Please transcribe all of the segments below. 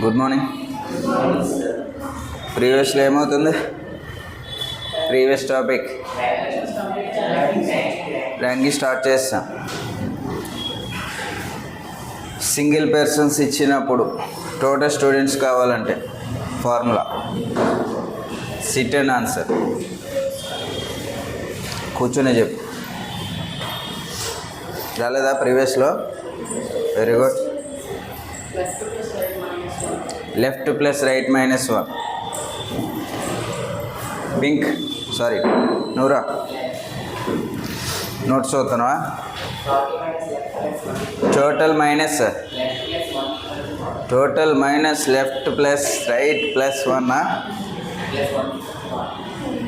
Good morning. ప్రీవియస్లో ఏమవుతుంది? Previous topic ranking start చేస్తాం. సింగిల్ పర్సన్స్ ఇచ్చినప్పుడు టోటల్ స్టూడెంట్స్ కావాలంటే ఫార్ములా సిట్ అండ్ ఆన్సర్. కూర్చొని చెప్పు. రాలేదా ప్రీవియస్లో? Very good. Left plus right minus 1. Pink sorry Noora notes అవుతున్నావా? Total minus left plus right plus 1.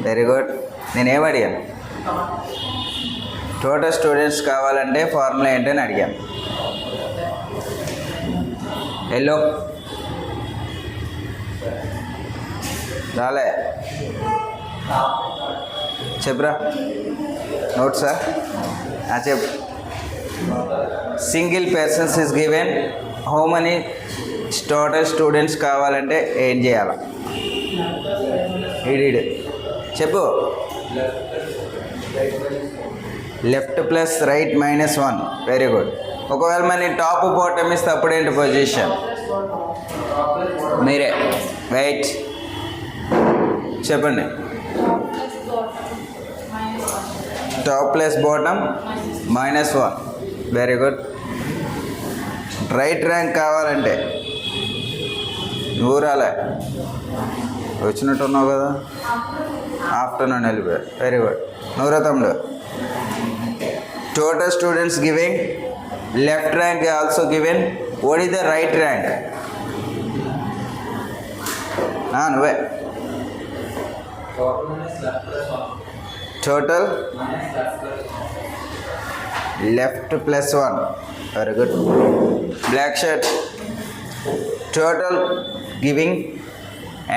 Very good. నేనేం అడిగాను? టోటల్ స్టూడెంట్స్ కావాలంటే ఫార్ములా ఏంటని అడిగాను. ఎల్లో రాలే చెప్పురా. నోట్సా? చెప్పు. Single persons is given how many total students కావాలంటే ఏం చేయాలి? ఇడి చెప్పు. Left plus right minus 1. Very good. ఒకవేళ మరి టాప్ బాటమ్ ఇస్తే అప్పుడేంటి పొజిషన్? మీరే వెయిట్ చెప్పండి. Top plus bottom minus 1. Very good. Right rank కావాలంటే నువ్వు రాలే, వచ్చినట్టున్నావు కదా, ఆఫ్టర్నూన్ వెళ్ళిపోయా. Very good. నూరా తమ్ముడు. Total students giving left rank also given. What is the right rank? నువ్వే. Total left plus 1. Very good. Black shirt. Total giving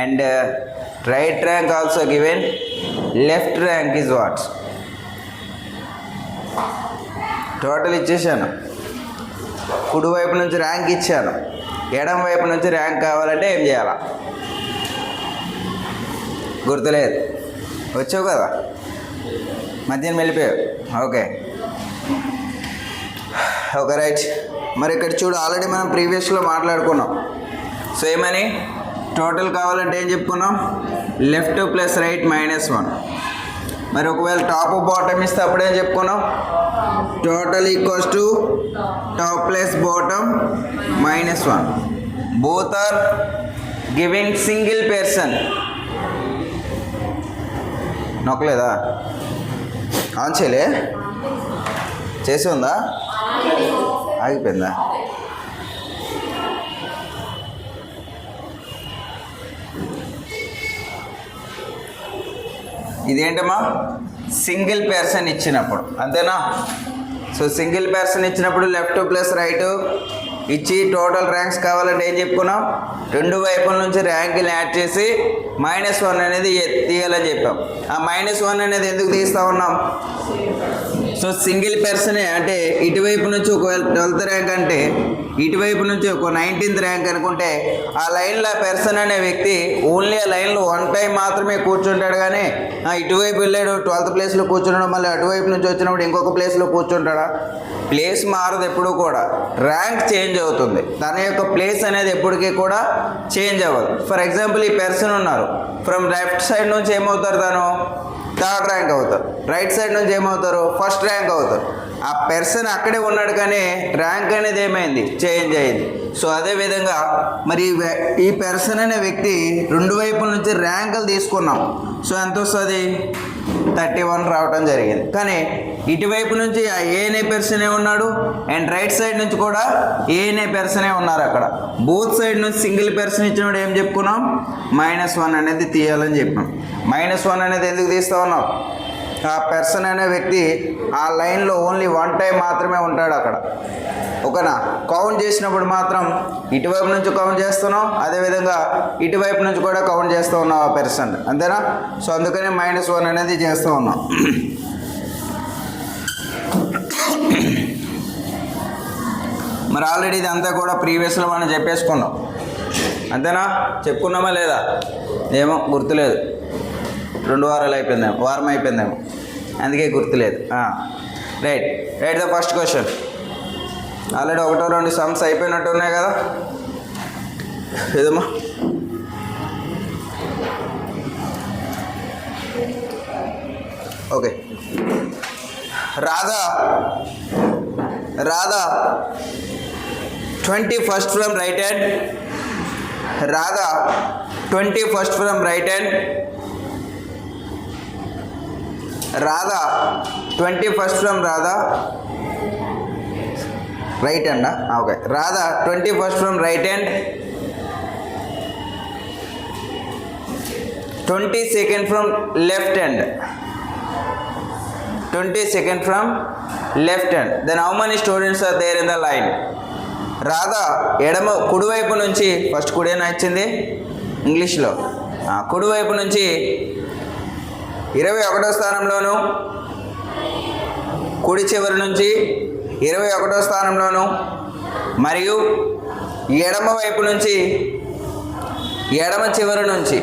and right rank also given. Left rank is what? Total ఇచ్చేసాను, కుడివైపు నుంచి rank ఇచ్చాను, ఎడం వైపు నుంచి rank కావాలంటే ఏం చేయాలా? గుర్తులేదు. వచ్చావు కదా, మధ్యాహ్నం వెళ్ళిపోయావు. Okay right. మరి ఇక్కడ చూడు, ఆల్రెడీ మనం ప్రీవియస్లో మాట్లాడుకున్నాం. సో ఏమని టోటల్ కావాలంటే ఏం చెప్పుకున్నాం? Left plus right minus 1. మరి ఒకవేళ టాప్ బాటమ్ ఇస్తే అప్పుడేం చెప్పుకున్నాం? Total equals to top plus bottom minus 1. Both are giving single person. నొక్కలేదా? ఆన్ చేయలే? చేసి ఉందా? ఆగిపోయిందా? ఇదేంటమ్మా? సింగిల్ పర్సన్ ఇచ్చినప్పుడు, అంతేనా? సో సింగిల్ పర్సన్ ఇచ్చినప్పుడు లెఫ్ట్ ప్లస్ రైట్ ఇచ్చి టోటల్ ర్యాంక్స్ కావాలంటే ఏం చెప్పుకున్నాం? రెండు వైపుల నుంచి ర్యాంకులు యాడ్ చేసి -1 అనేది తీయాలని చెప్పాం. ఆ -1 అనేది ఎందుకు తీస్తూ ఉన్నాం? సో సింగిల్ పర్సనే అంటే ఇటువైపు నుంచి ఒకవేళ 12th ర్యాంక్ అంటే ఇటువైపు నుంచి ఒక 19th ర్యాంక్ అనుకుంటే ఆ లైన్లో పర్సన్ అనే వ్యక్తి ఓన్లీ ఆ లైన్లో 1 టైం మాత్రమే కూర్చుంటాడు. కానీ ఇటువైపు వెళ్ళాడు 12th ప్లేస్లో కూర్చున్నాడు, మళ్ళీ అటువైపు నుంచి వచ్చినప్పుడు ఇంకొక ప్లేస్లో కూర్చుంటాడా? ప్లేస్ మారదు ఎప్పుడు కూడా, ర్యాంక్ చేంజ్ అవుతుంది. తన యొక్క ప్లేస్ అనేది ఎప్పటికీ కూడా చేంజ్ అవ్వదు. ఫర్ ఎగ్జాంపుల్ ఈ పర్సన్ ఉన్నారు, ఫ్రమ్ లెఫ్ట్ సైడ్ నుంచి ఏమవుతారు? తను 3rd ర్యాంక్ అవుతారు. రైట్ సైడ్ నుంచి ఏమవుతారు? 1st ర్యాంక్ అవుతారు. ఆ పర్సన్ అక్కడే ఉన్నాడు కానీ ర్యాంక్ అనేది ఏమైంది? చేంజ్ అయింది. సో అదేవిధంగా మరి ఈ పర్సన్ అనే వ్యక్తి రెండు వైపుల నుంచి ర్యాంకులు తీసుకున్నాం. సో ఎంత వస్తుంది? 31 రావడం జరిగింది. కానీ ఇటువైపు నుంచి ఏ అనే పర్సనే ఉన్నాడు అండ్ రైట్ సైడ్ నుంచి కూడా ఏ అనే పర్సనే ఉన్నారు. అక్కడ బోత్ సైడ్ నుంచి సింగిల్ పర్సన్ ఇచ్చినప్పుడు ఏం చెప్పుకున్నాం? -1 అనేది తీయాలని చెప్పాం. -1 అనేది ఎందుకు తీస్తూ ఉన్నాం? ఆ పర్సన్ అనే వ్యక్తి ఆ లైన్లో ఓన్లీ 1 టైం మాత్రమే ఉంటాడు అక్కడ. ఓకేనా? కౌంట్ చేసినప్పుడు మాత్రం ఇటువైపు నుంచి కౌంట్ చేస్తున్నాం, అదేవిధంగా ఇటువైపు నుంచి కూడా కౌంట్ చేస్తూ ఉన్నాం ఆ పర్సన్, అంతేనా? సో అందుకనే -1 అనేది చేస్తూ ఉన్నాం. మరి ఆల్రెడీ ఇదంతా కూడా ప్రీవియస్లో మనం చెప్పేసుకున్నాం, అంతేనా? చెప్పుకున్నామా లేదా? ఏమో గుర్తులేదు, 2 వారాలు అయిపోయిందేమో, వారం అయిపోయిందేమో, అందుకే గుర్తులేదు. Right right the first question. Already 1-2 sums అయిపోయినట్టు ఉన్నాయి కదా, ఏదమ్మా? Okay. Radha 21st from right hand. Radha 21st from right hand. Radha 21st from Radha. Right hand, okay. Radha 21st from right hand. 22nd from left hand. 22nd from left hand. Then how many students are there in the line? Radha కుడివైపు నుంచి, first కుడేనా ఇచ్చింది ఇంగ్లీష్లో, కుడివైపు నుంచి 21వ స్థానంలోను, కుడి చివరి నుంచి 21వ స్థానంలోను, మరియు ఎడమ వైపు నుంచి ఎడమ చివరి నుంచి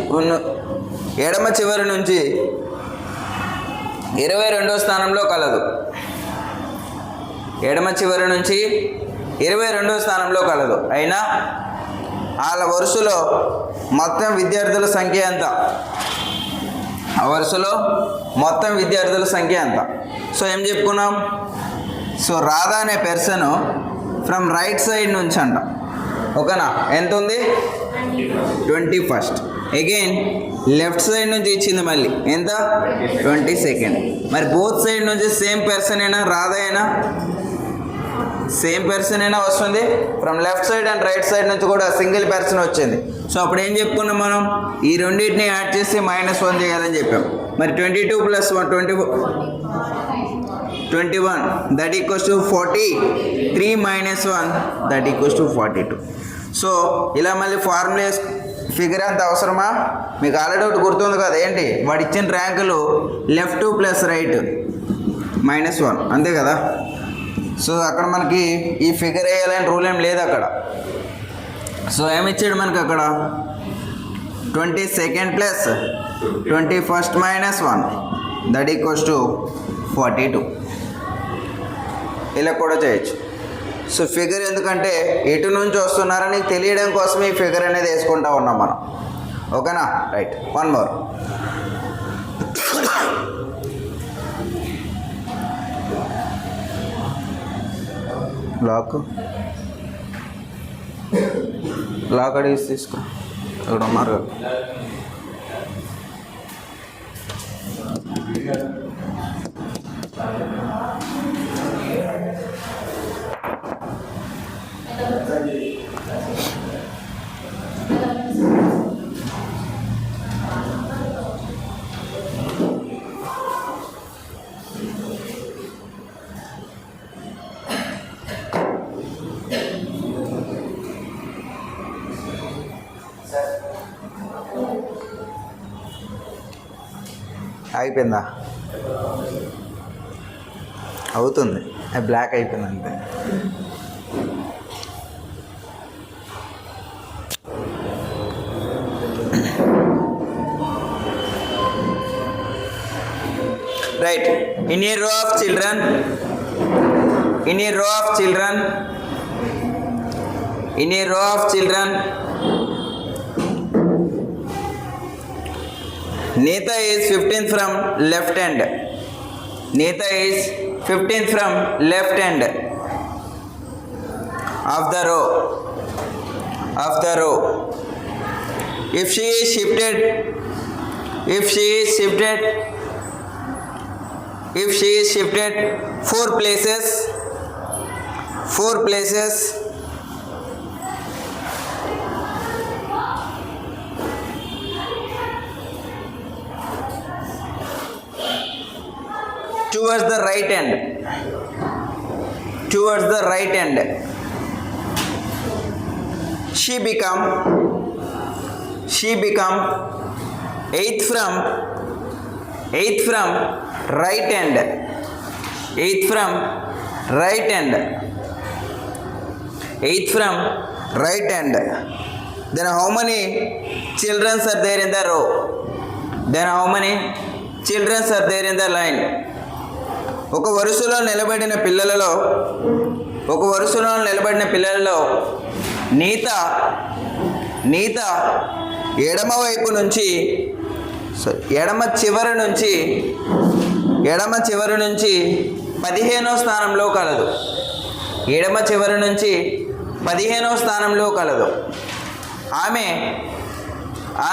22వ స్థానంలో కలదు. ఎడమ చివరి నుంచి 22వ స్థానంలో కలదు. అయినా వాళ్ళ వరుసలో మొత్తం విద్యార్థుల సంఖ్య ఎంత? ఆ వరుసలో మొత్తం విద్యార్థుల సంఖ్య ఎంత? సో ఏం చెప్పుకున్నాం? సో రాధా అనే పర్సన్ ఫ్రమ్ రైట్ సైడ్ నుంచి అంట, ఓకేనా? ఎంత ఉంది? 21st. అగైన్ లెఫ్ట్ సైడ్ నుంచి ఇచ్చింది మళ్ళీ ఎంత? 22nd. మరి బోత్ సైడ్ నుంచి సేమ్ పర్సన్ అయినా, రాధా అయినా సేమ్ పర్సన్ అయినా వస్తుంది. From left side and right side నుంచి కూడా సింగిల్ పర్సన్ వచ్చింది. సో అప్పుడు ఏం చెప్పుకున్నాం మనం? ఈ రెండింటిని యాడ్ చేసి -1 చేయాలని చెప్పాం. మరి 22 + 1 21 that equals to 40. 3 - 1 that equals to 42. So ఇలా మళ్ళీ ఫార్ములా ఫిగర్ అంత అవసరమా? మీకు ఆల్రెడీ ఒకటి గుర్తుంది కదా, ఏంటి? వాడు ఇచ్చిన ర్యాంకులు లెఫ్ట్ ప్లస్ రైట్ -1, అంతే కదా? సో అక్కడ మనకి ఈ ఫిగర్ వేయాలని రూల్ ఏం లేదు అక్కడ. సో ఏమిచ్చాడు మనకి అక్కడ? 22nd + 21st - 1 that equals to 42. ఇలా కూడా చేయొచ్చు. సో ఫిగర్ ఎందుకంటే ఎటు నుంచి వస్తున్నారని తెలియడం కోసం ఈ ఫిగర్ అనేది వేసుకుంటా ఉన్నాం మనం, ఓకేనా? Right, 1 more. లాక్ అడిగి తీసుకో, ఇక్కడ ఉన్నారు కదా. అయిపోయిందా? అవుతుంది, అది బ్లాక్ అయిపోయింది అంతే. Right. In a row of children, Neeta is 15th from left hand. Of the row. If she is shifted 4 places, towards the right hand, she become 8th from right hand. 8th from right end. Then how many children are there in the row? Then how many children are there in the line? ఒక వరుసలో నిలబడిన పిల్లలలో నీత ఎడమ వైపు నుంచి ఎడమ చివరి నుంచి 15వ స్థానంలో కలదు. ఎడమ చివరి నుంచి 15వ స్థానంలో కలదు.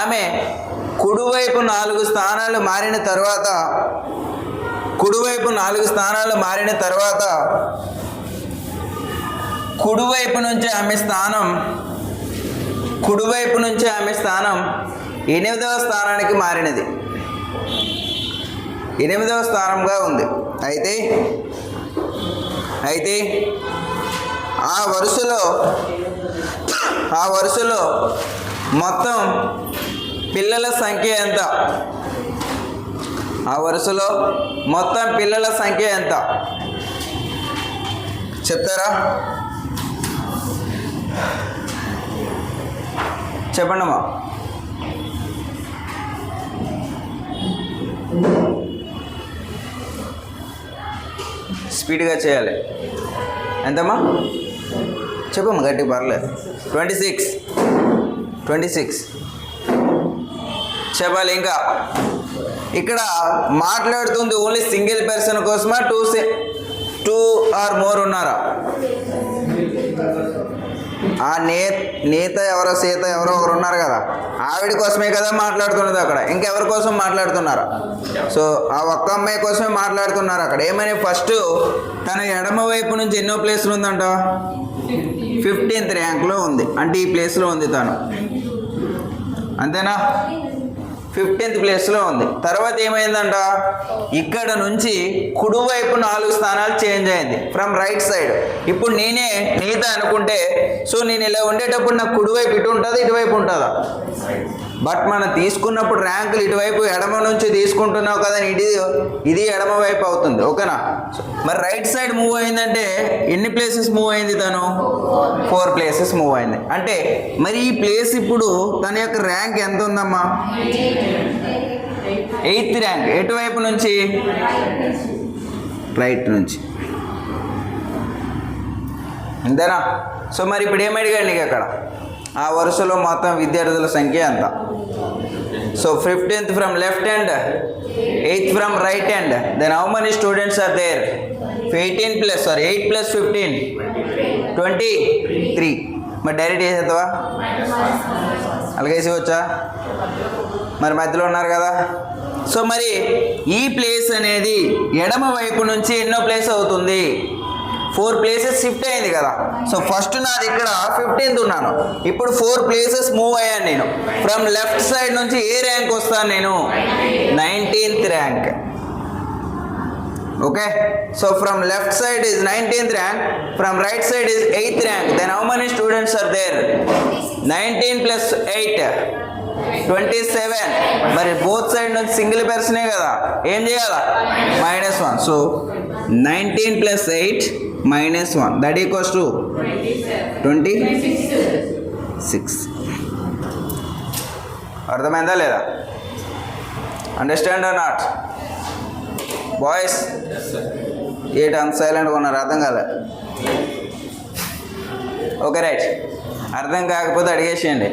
ఆమె కుడివైపు 4 స్థానాలు మారిన తర్వాత కుడివైపు నుంచి ఆమె స్థానం 8వ స్థానానికి మారినది. 8వ స్థానంగా ఉంది. అయితే ఆ వరుసలో మొత్తం పిల్లల సంఖ్య ఎంత? చెప్తారా? చెప్పండమ్మా. స్పీడ్గా చేయాలి. ఎంతమ్మా? చెప్పమ్మా, గట్టిగా పర్లేదు. 26 చెప్పాలి. ఇంకా ఇక్కడ మాట్లాడుతుంది ఓన్లీ సింగిల్ పర్సన్ కోసమా? టూ ఆర్ మోర్ ఉన్నారా? ఆ నేత ఎవరో సీత ఎవరో ఒకరు ఉన్నారు కదా, ఆవిడ కోసమే కదా మాట్లాడుతున్నది అక్కడ. ఇంకెవరి కోసం మాట్లాడుతున్నారు? సో ఆ ఒక్క అమ్మాయి కోసమే మాట్లాడుతున్నారు అక్కడ. ఏమని? ఫస్ట్ తన ఎడమ వైపు నుంచి ఎన్నో ప్లేస్లు ఉందంట? 15th ర్యాంక్లో ఉంది. అంటే ఈ ప్లేస్లో ఉంది తను, అంతేనా? 15th ప్లేస్లో ఉంది. తర్వాత ఏమైందంట? ఇక్కడ నుంచి కుడివైపు 4 స్థానాలు చేంజ్ అయింది, ఫ్రమ్ రైట్ సైడ్. ఇప్పుడు నేనే నీత అనుకుంటే, సో నేను ఇలా ఉండేటప్పుడు నాకు కుడివైపు ఇటు ఉంటుందా ఇటువైపు ఉంటుందా? బట్ మనం తీసుకున్నప్పుడు ర్యాంకులు ఇటువైపు ఎడమ నుంచి తీసుకుంటున్నావు కదా, ఇది ఎడమ వైపు అవుతుంది. ఓకేనా? మరి రైట్ సైడ్ మూవ్ అయిందంటే ఎన్ని ప్లేసెస్ మూవ్ అయింది? తను 4 ప్లేసెస్ మూవ్ అయింది. అంటే మరి ఈ ప్లేస్ ఇప్పుడు తన యొక్క ర్యాంక్ ఎంత ఉందమ్మా? 8th rank. ఎటువైపు నుంచి? రైట్ నుంచి. అంతేనా? సో మరి ఇప్పుడు ఏమడిగాడు నీకు అక్కడ? ఆ వరుసలో మొత్తం విద్యార్థుల సంఖ్య ఎంత? So 15th from left hand, 8th from right hand. Then how many students are there? 8 plus 15, 23. మరి డైరెక్ట్ చేసేద్దావా? అలాగేసి వచ్చా? మరి మధ్యలో ఉన్నారు కదా. సో మరి ఈ ప్లేస్ అనేది ఎడమ వైపు నుంచి ఎన్నో ప్లేస్ అవుతుంది? 4 ప్లేసెస్ షిఫ్ట్ అయింది కదా. సో ఫస్ట్ నాది ఇక్కడ 15th ఉన్నాను, ఇప్పుడు 4 ప్లేసెస్ మూవ్ అయ్యాను నేను. ఫ్రమ్ లెఫ్ట్ సైడ్ నుంచి ఏ ర్యాంక్ వస్తాను నేను? 19th rank. Okay, so from left side is 19th rank, from right side is 8th rank. Then how many students are there? 19 plus 8, 27. మరి బోత్ సైడ్ నుంచి single పర్సనే కదా, ఏం చేయాలా? -1. So 19 plus 8 -1, that equals to 26. అర్థమైందా లేదా? Understand or not boys? ఏంటి అంత సైలెంట్గా ఉన్నారు? అర్థం కాలే? Okay right. అర్థం కాకపోతే అడిగేసేయండి.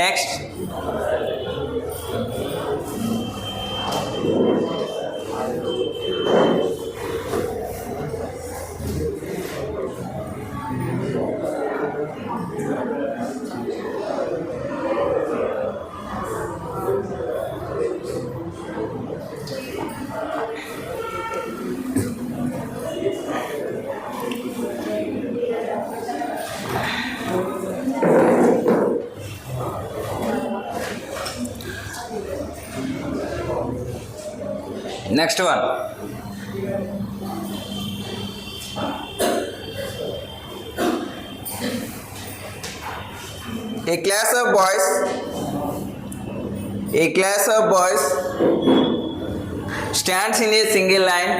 Next next one. A class of boys stands in a single line.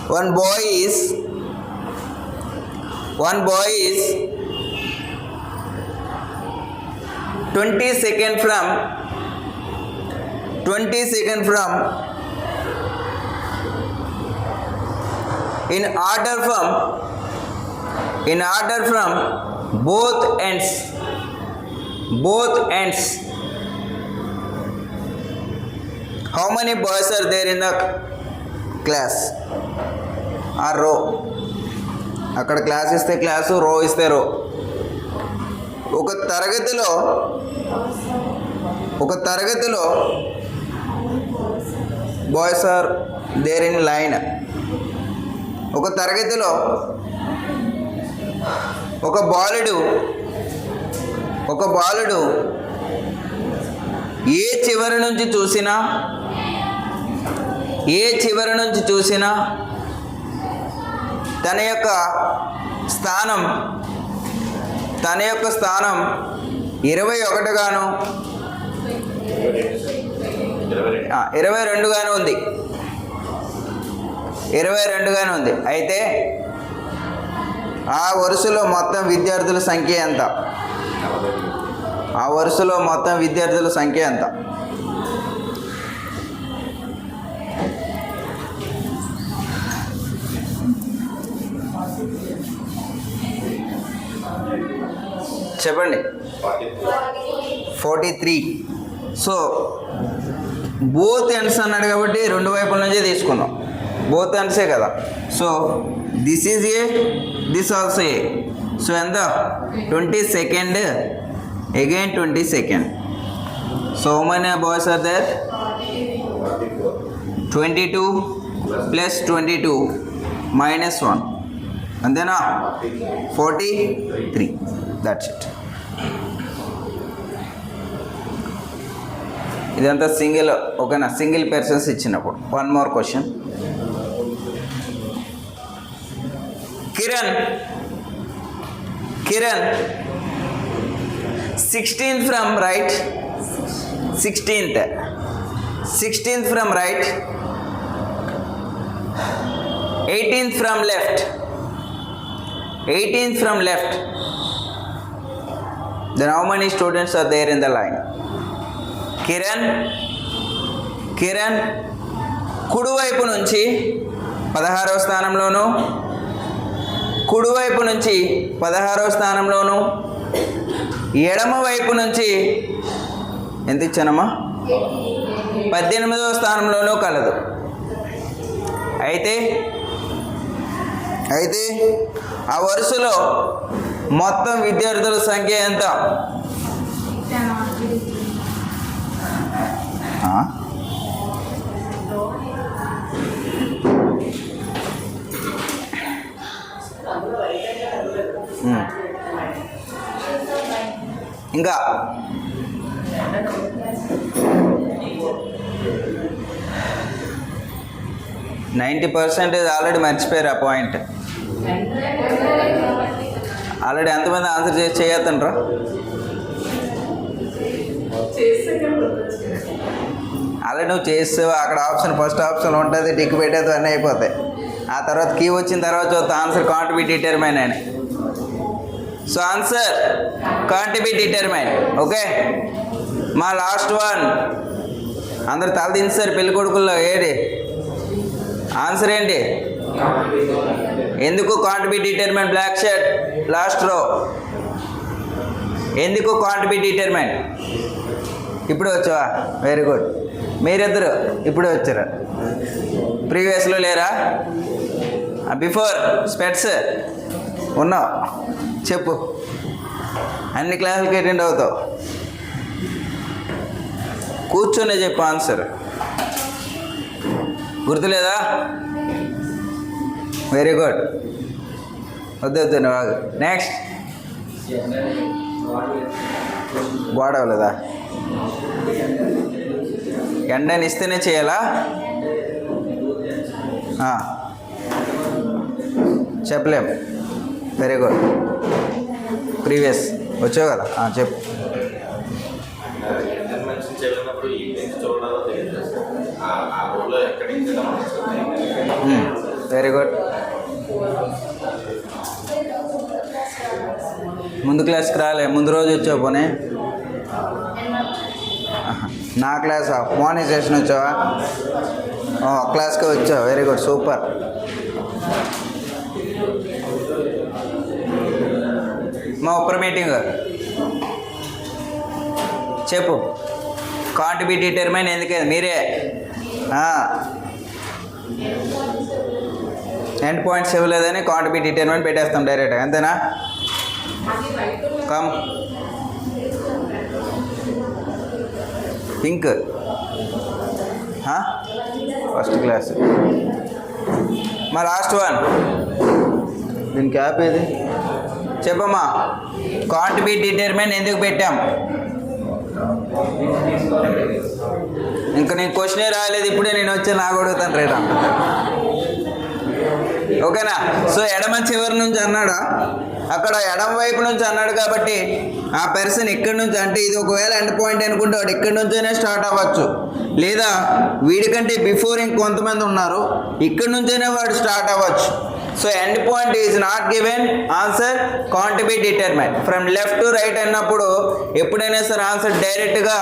One boy is 20 seconds from in order from both ends. How many boys are there in the class? Or row? అక్కడ class ఇస్తే class, row ఇస్తే row. ఒక తరగతిలో boys are there in line. ఒక తరగతిలో ఒక బాలుడు ఏ చివరి నుంచి చూసినా తన యొక్క స్థానం 21 గాను 22 గాను ఉంది. 22 గాను ఉంది. అయితే ఆ వరుసలో మొత్తం విద్యార్థుల సంఖ్య ఎంత? చెప్పండి. 43. సో బోత్ ఎండ్స్ అన్నాడు కాబట్టి రెండు వైపుల నుంచే తీసుకుందాం. బోత్ ఎండ్సే కదా. So this is a, this also a. So ఎంత? 22nd, again 22nd. So how many boys are there? 22 plus 22 minus 1. అంతేనా? 43. That's it. ఇదంతా సింగిల్, ఓకేనా? సింగిల్ పర్సన్స్ ఇచ్చినప్పుడు. One more question. Kiran 16th from right, 16th from right, 18th from left, then how many students are there in the line? Kiran కుడివైపు నుంచి 16వ స్థానంలోను, ఎడమ వైపు నుంచి ఎంత ఇచ్చానమ్మా? 18వ స్థానంలోనూ కలదు. అయితే ఆ వరుసలో మొత్తం విద్యార్థుల సంఖ్య ఎంత? ఇంకా 90% ఆల్రెడీ మర్చిపోయారు ఆ పాయింట్. ఆల్రెడీ ఎంతమంది ఆన్సర్ చేయొద్దంటారా? ఆల్రెడీ నువ్వు చేస్తావు, అక్కడ ఆప్షన్, ఫస్ట్ ఆప్షన్ ఉంటుంది, టిక్ పెట్టేది అన్నీ అయిపోతాయి. ఆ తర్వాత కీ వచ్చిన తర్వాత చూస్తే ఆన్సర్ కాంట్ బి డిటర్మైన్ అని. So answer can't be determine. Okay, మా లాస్ట్ వన్. అందరు తల దించారు పెళ్లి కొడుకుల్లో. ఏది ఆన్సర్ ఏంటి? ఎందుకు can't be determine? Black shirt last row. ఎందుకు కాంట్ బి డిటర్మైన్? ఇప్పుడు వచ్చావా? Very good. మీరిద్దరు ఇప్పుడే వచ్చారా? ప్రీవియస్లో లేరా? బిఫోర్ స్పెట్స్ ఉన్నావు. చెప్పు, అన్ని క్లాసులకి అటెండ్ అవుతావు. కూర్చొని చెప్పు ఆన్సర్. గుర్తులేదా? Very good. వద్దు నువ్వు. నెక్స్ట్ గోడ అవ్వలేదా? ఎండని ఇస్తేనే చేయాలా? చెప్పలేం. Very good. ప్రీవియస్ వచ్చావు కదా, చెప్పు. Very good. ముందు క్లాస్కి రాలే, ముందు రోజు వచ్చావు. పోనీ నా క్లాసా? మార్నింగ్ సెషన్ వచ్చావా? క్లాస్కి వచ్చావు. Very good, super. మా ఉప్పర్ మీటింగ్ చెప్పు. కాంట్ బి డిటర్మైన్ ఎందుకే మీరే ఎండ్ పాయింట్స్ ఇవ్వలేదని కాంట్ బి డిటర్మైన్ పెట్టేస్తాం డైరెక్ట్గా, అంతేనా? Come pink first class. మా లాస్ట్ వన్ దీని క్యాప్ ఏది చెప్పమ్మా. కాంట్ బి డిటర్మైన్ ఎందుకు పెట్టాం? ఇంకా నేను క్వశ్చనే రాయలేదు, ఇప్పుడే నేను వచ్చి నాకు అడుగుతాను రేటా. ఓకేనా? సో ఎడమ చివరి నుంచి అన్నాడా, అక్కడ ఎడమ వైపు నుంచి అన్నాడు కాబట్టి ఆ పర్సన్ ఇక్కడి నుంచి, అంటే ఇది ఒకవేళ ఎండ్ పాయింట్ అనుకుంటే వాడు ఇక్కడి నుంచైనా స్టార్ట్ అవ్వచ్చు, లేదా వీడికంటే బిఫోర్ ఇంకొంతమంది ఉన్నారు ఇక్కడి నుంచైనా వాడు స్టార్ట్ అవ్వచ్చు. So end point is not given, answer can't be determine. From left to right అన్నప్పుడు ఎప్పుడైనా సరే ఆన్సర్ డైరెక్ట్గా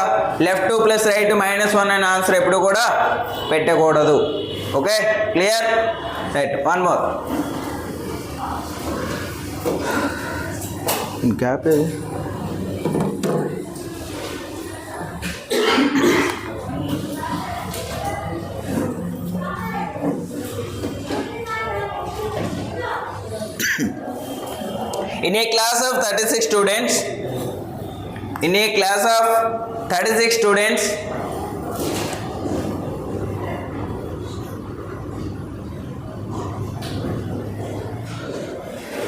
లెఫ్ట్ టు ప్లస్ రైట్ -1 అనే ఆన్సర్ ఎప్పుడు కూడా పెట్టకూడదు. Okay, clear? Right, one more. Cap ఏది? In a class of 36 students,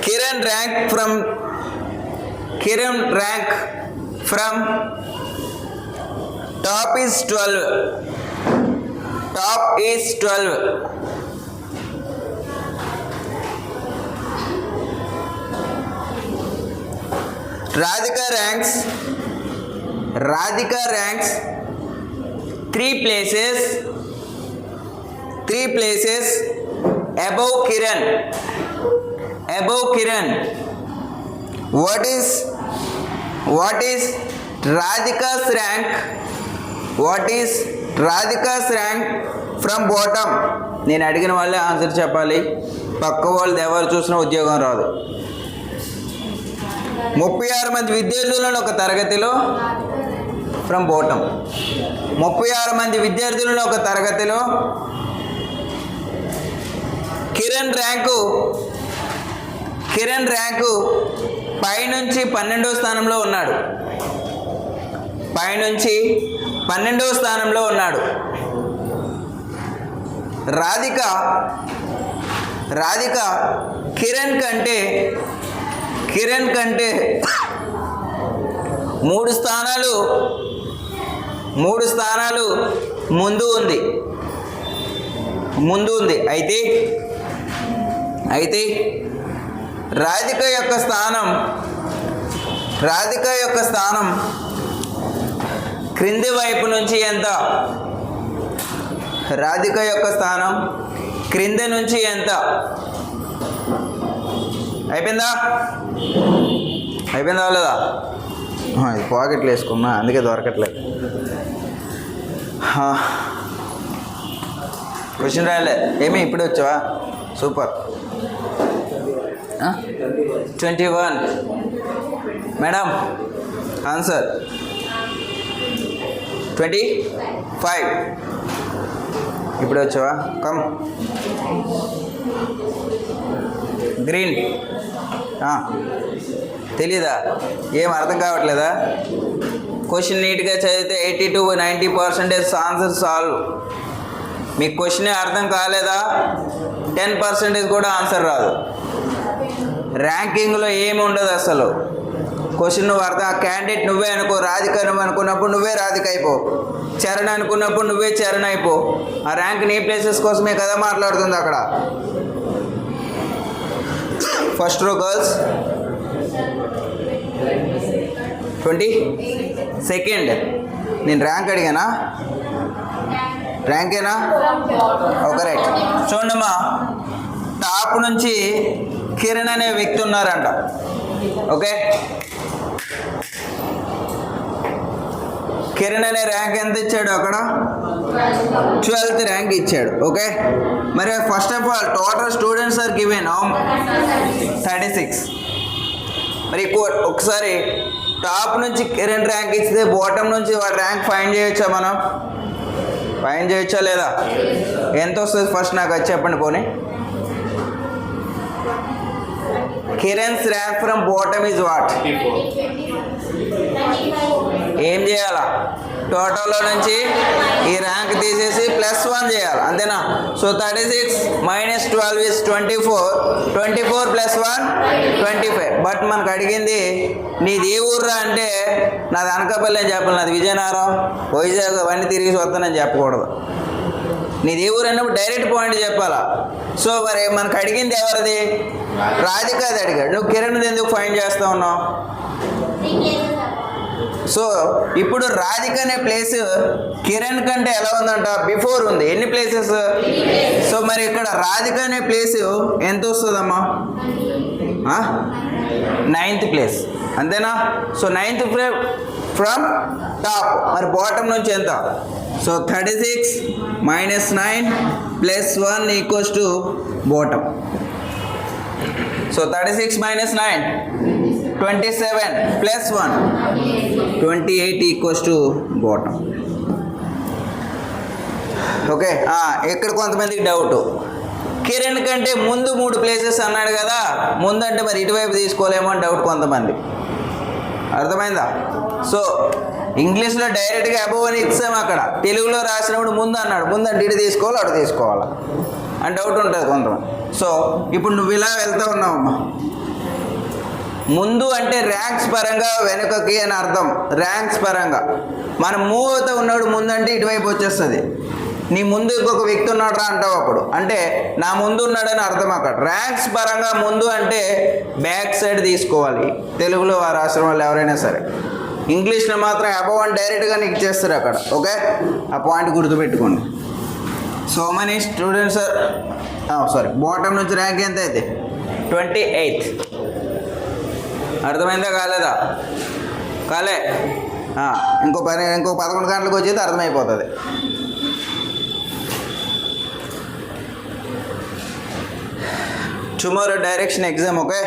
Kiran rank from top is 12. Radhika ranks 3 places above Kiran. What is Radhika's rank? From bottom? నేను అడిగిన వాళ్ళే answer చెప్పాలి, పక్క వాళ్ళు ఎవరు చూసినా ఉద్యోగం రాదు. 36 మంది విద్యార్థులను ఒక తరగతిలో ఫ్రమ్ బాటమ్, 36 మంది విద్యార్థులను ఒక తరగతిలో కిరణ్ ర్యాంకు పైనుంచి 12వ స్థానంలో ఉన్నాడు. రాధిక కిరణ్ కంటే 3 స్థానాలు ముందు ఉంది. అయితే రాధిక యొక్క స్థానం క్రింది వైపు నుంచి ఎంత? రాధిక యొక్క స్థానం క్రింద నుంచి ఎంత? అయిపోయిందా లేదా? ఇది పాకెట్లు వేసుకున్నా, అందుకే దొరకట్లేదు. క్వశ్చన్ రాయలే ఏమి? ఇప్పుడు వచ్చావా? సూపర్. 21 madam answer 25. ఇప్పుడు వచ్చావా? కమ్. గ్రీన్ తెలీదా? ఏం అర్థం కావట్లేదా? క్వశ్చన్ నీట్గా చదివితే 80 to 90% ఆన్సర్ సాల్వ్. మీకు క్వశ్చన్ అర్థం కాలేదా 10% కూడా ఆన్సర్ రాదు. ర్యాంకింగ్లో ఏమి ఉండదు అసలు. క్వశ్చన్ నువ్వు అర్థం, క్యాండిడేట్ నువ్వే అనుకో, రాధిక నువ్వు అనుకున్నప్పుడు నువ్వే రాధిక అయిపో, చరణ్ అనుకున్నప్పుడు నువ్వే చరణ్ అయిపో. ఆ ర్యాంక్ నీ ప్లేసెస్ కోసమే కదా మాట్లాడుతుంది అక్కడ. First row girls 20. సెకండ్ నేను ర్యాంక్ అడిగానా? ర్యాంకేనా? Okay right. చూడమ్మా, టాప్ నుంచి కిరణ్ అనే వ్యక్తి ఉన్నారంట. ఓకే, కిరణ్ అనే ర్యాంక్ ఎంత ఇచ్చాడు అక్కడ? 12th ర్యాంక్ ఇచ్చాడు. ఓకే, మరి first of all total students are given 36. మరి ఒకసారి టాప్ నుంచి కిరణ్ ర్యాంక్ ఇస్తే బాటమ్ నుంచి వాడి ర్యాంక్ ఫైండ్ చేయొచ్చా? మనం ఫైండ్ చేయొచ్చా లేదా? ఎంత వస్తుంది ఫస్ట్ నాకు అది చెప్పండి. పోనీ Kiran's rank from bottom is what? ఏం చేయాలా? టోటల్లో నుంచి ఈ ర్యాంక్ తీసేసి +1 చేయాలి, అంతేనా? So 36 - 12 is 24. 24 + 1 25. బట్ మనకు అడిగింది నీది ఏ ఊర్రా అంటే నాది అనకాపల్లి అని చెప్పాలి, నాది విజయనగరం, వైజాగ్ అవన్నీ తిరిగి వస్తానని చెప్పకూడదు. నీది ఏ ఊరు అన్నప్పుడు డైరెక్ట్ పాయింట్ చెప్పాలా. సో మరి మనకు అడిగింది ఎవరిది? రాధికాది అడిగాడు. నువ్వు కిరణ్ ఎందుకు ఫైండ్ చేస్తా ఉన్నావు? సో ఇప్పుడు రాధిక అనే ప్లేస్ కిరణ్ కంటే ఎలా ఉందంట? బిఫోర్ ఉంది. ఎన్ని ప్లేసెస్? సో మరి ఇక్కడ రాధిక అనే ప్లేస్ ఎంత వస్తుందమ్మా? 9th ప్లేస్, అంతేనా? So 9th from top. మరి బాటమ్ నుంచి ఎంత? So 36 - 9 + 1 = bottom. So 36 - 9 27 + 1 28 = bottom. Okay, ఇక్కడ కొంతమందికి డౌట్, కిరణ్ కంటే ముందు 3 ప్లేసెస్ అన్నాడు కదా, ముందంటే మరి ఇటువైపు తీసుకోలేమో అని డౌట్ కొంతమంది. అర్థమైందా? సో ఇంగ్లీష్లో డైరెక్ట్గా అబోవ్ అని ఇచ్చాము, అక్కడ తెలుగులో రాసినప్పుడు ముందు అన్నాడు, ముందంటే ఇటు తీసుకోవాలి అటు తీసుకోవాలా అని డౌట్ ఉంటుంది కొంతమంది. సో ఇప్పుడు నువ్వు ఇలా వెళ్తూ ఉన్నావమ్మా. ముందు అంటే ర్యాంక్స్ పరంగా వెనుకకి అని అర్థం. ర్యాంక్స్ పరంగా మనం మూవ్ అవుతూ ఉన్నాడు, ముందంటే ఇటువైపు వచ్చేస్తుంది. నీ ముందు ఇంకొక వ్యక్తి ఉన్నాడు రా అంటావు, అప్పుడు అంటే నా ముందు ఉన్నాడని అర్థం. అక్కడ ర్యాంక్స్ పరంగా ముందు అంటే బ్యాక్ సైడ్ తీసుకోవాలి, తెలుగులో రాసిన వాళ్ళు ఎవరైనా సరే. ఇంగ్లీష్లో మాత్రం అబవ్ అని డైరెక్ట్గా నీకు చేస్తారు అక్కడ. ఓకే, ఆ పాయింట్ గుర్తుపెట్టుకోండి. So money students sorry, bottom నుంచి ర్యాంక్ ఎంత అయితే 28. అర్థమైందా కాలేదా? కాలే, ఇంకో 11 గంటలకు వచ్చేది అర్థమైపోతుంది. Tomorrow direction exam. ఓకే,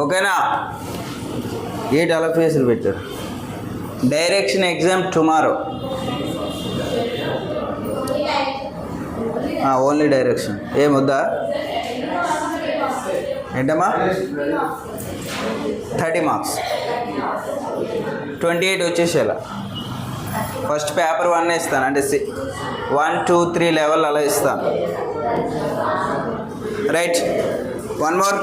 ఓకేనా? ఏంటి అలా ఫేసులు పెట్టారు? Direction exam tomorrow. Only direction, ఏమొద్దా? ఏంటమ్మా? 30 మార్క్స్, 28 వచ్చేసేలా. ఫస్ట్ పేపర్ 1 ఇస్తాను, అంటే 1, 2, 3 లెవెల్ అలా ఇస్తాను. Right, 1 more.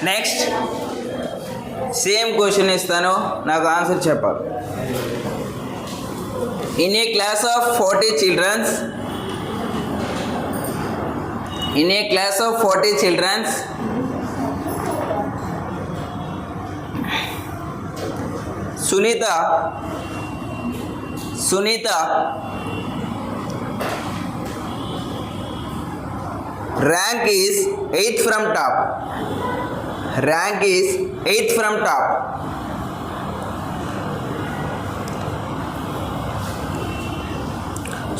Next same question ఇస్తాను, నాకు ఆన్సర్ చెప్పాలి. In a class of 40 children, Sunita rank is 8th from top.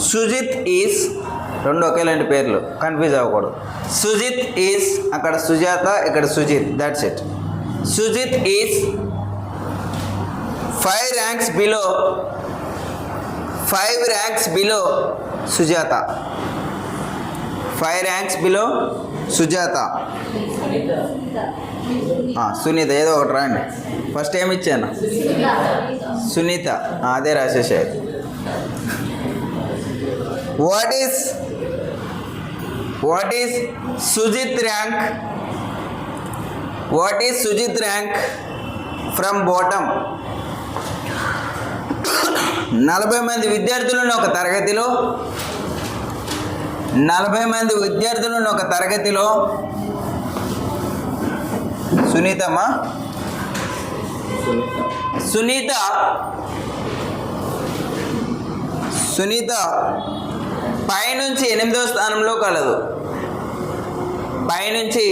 Sujit is, రెండు ఒకేలాంటి పేర్లు, కన్ఫ్యూజ్ అవ్వకూడదు. సుజిత్ ఈజ్, అక్కడ సుజాత, ఇక్కడ Sujit, that's it. Sujit is 5 ranks below Sujatha. 5 ranks below Sujatha. Sunitha, ఏదో ఒకటి రాండి. ఫస్ట్ ఏమి ఇచ్చాను? సునీత, అదే రాసేసారు. What is What is Sujit rank? What is Sujit rank from bottom? 40 మంది విద్యార్థులను ఒక తరగతిలో 40 మంది విద్యార్థులను ఒక తరగతిలో సునీత పైనుంచి 8వ స్థానంలో కలదు. పైనుంచి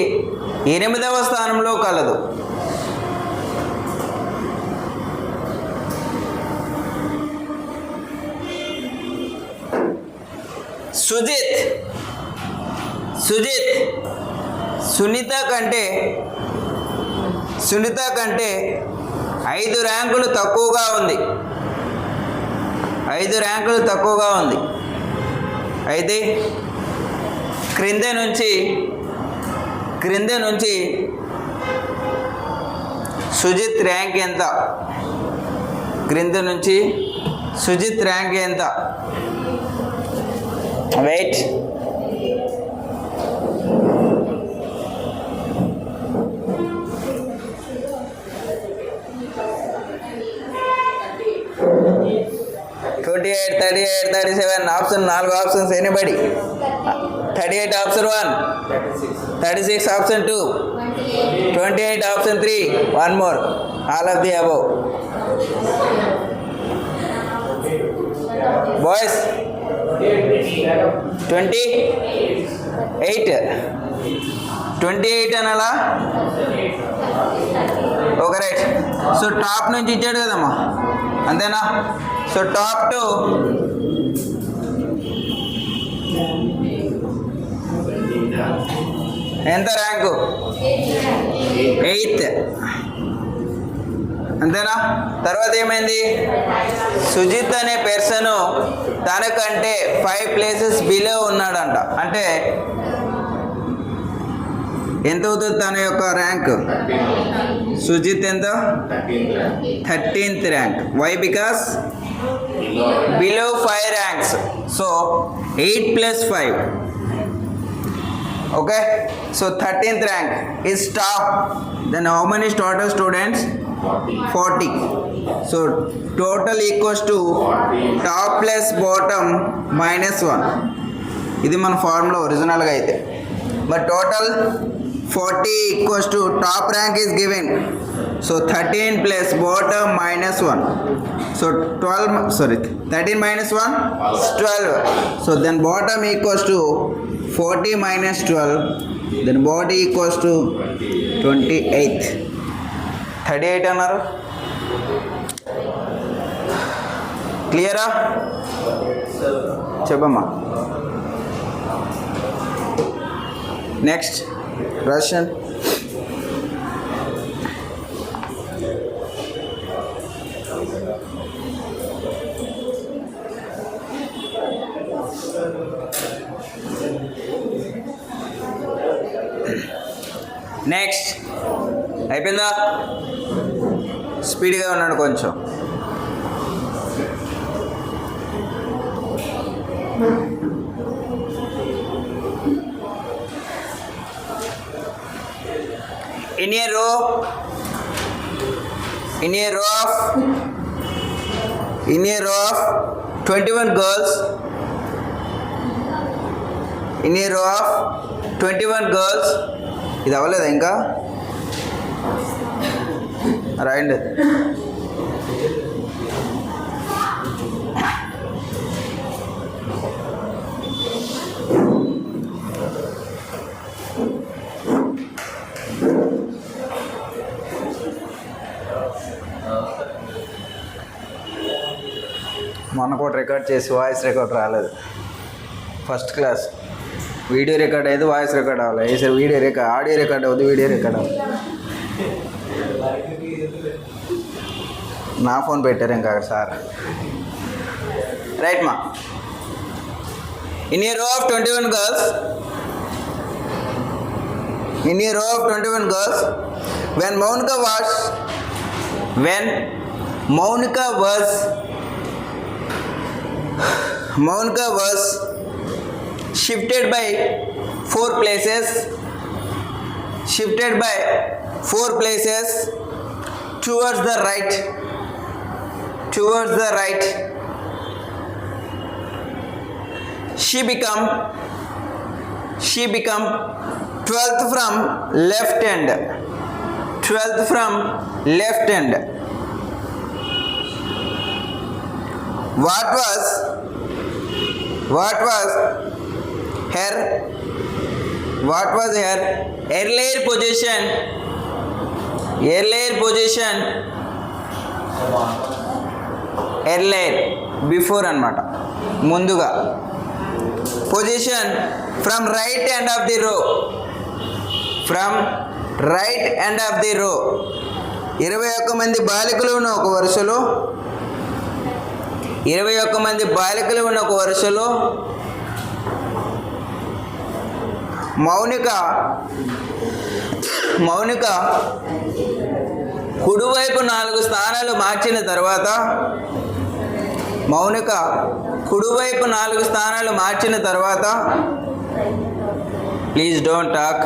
8వ స్థానంలో కలదు. సుజిత్ సునీత కంటే 5 ర్యాంకులు తక్కువగా ఉంది. 5 ర్యాంకులు తక్కువగా ఉంది. అయితే క్రింద నుంచి సుజిత్ ర్యాంక్ ఎంత? క్రింద నుంచి సుజిత్ ర్యాంక్ ఎంత? Wait. Twenty-eight, 38, 37 option 4 options anybody. 38 option 1, 36 option 2, 28 option 3, one more, all of the above. Boys, 28 అనాలా? Okay right. సో టాప్ నుంచి ఇచ్చాడు కదమ్మా, అంతేనా? సో టాప్ టు ఎంత ర్యాంకు? 8th, అంతేనా? తర్వాత ఏమైంది? సుజిత్ అనే పర్సన్ తనకంటే 5 places బిలో ఉన్నాడంట. అంటే ఎంత అవుతుంది తన యొక్క ర్యాంక్? సుజిత్ ఎంత? 13th rank. Why? Because below 5 ranks. So 8 + 5. Okay. So 13th rank is top. Then how many total students? 40. So total equals to top plus bottom -1. ఇది మన ఫార్ములా ఒరిజినల్గా అయితే. But total 40 equals to top rank is given. So 13 plus bottom -1. So 13 - 1 is 12. So then bottom equals to 40 - 12. Then body equals to 28. 38 అన్నారు. క్లియరా? చెప్పమ్మా. Next Russian. Next అయిపోయిందా? స్పీడ్గా ఉన్నాడు కొంచెం. In a row of 21 girls, ఇది అవ్వలేదా ఇంకా? రాయండి. మొన్న కూడా రికార్డ్ చేసి వాయిస్ రికార్డ్ రాలేదు. ఫస్ట్ క్లాస్ వీడియో రికార్డ్ అయితే వాయిస్ రికార్డ్ అవ్వాలి. ఈసారి ఆడియో రికార్డ్ అవుతుంది, వీడియో రికార్డ్ అవ్వాలి. నా ఫోన్ పెట్టారు ఇంకా సార్. రైట్ మా. ఇన్ ఏ రో of 21 girls, when Monica was shifted by 4 places, shifted by 4 places towards the right, she become 12th from left hand, what was her earlier position, before అన్నమాట, ముందుగా. Position from right end of the రో, 21 మంది బాలికలు ఉన్న ఒక వరుసలో, మౌనిక కుడివైపు 4 స్థానాలు మార్చిన తర్వాత ప్లీజ్ డోంట్ టాక్.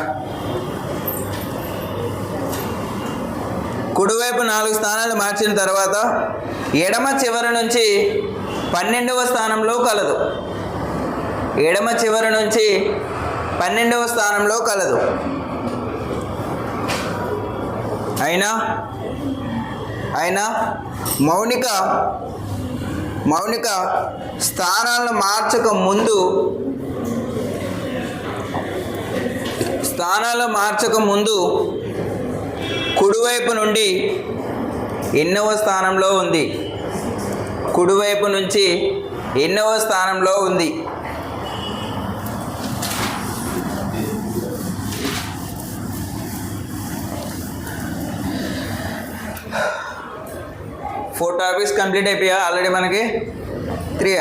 కుడివైపు 4 స్థానాలు మార్చిన తర్వాత ఎడమ చివరి నుంచి 12వ స్థానంలో కలదు. అయినా మౌనిక స్థానాలను మార్చక ముందు కుడివైపు నుండి ఎన్నవ స్థానంలో ఉంది? 4 టాపిక్స్ కంప్లీట్ అయిపోయా ఆల్రెడీ మనకి? 3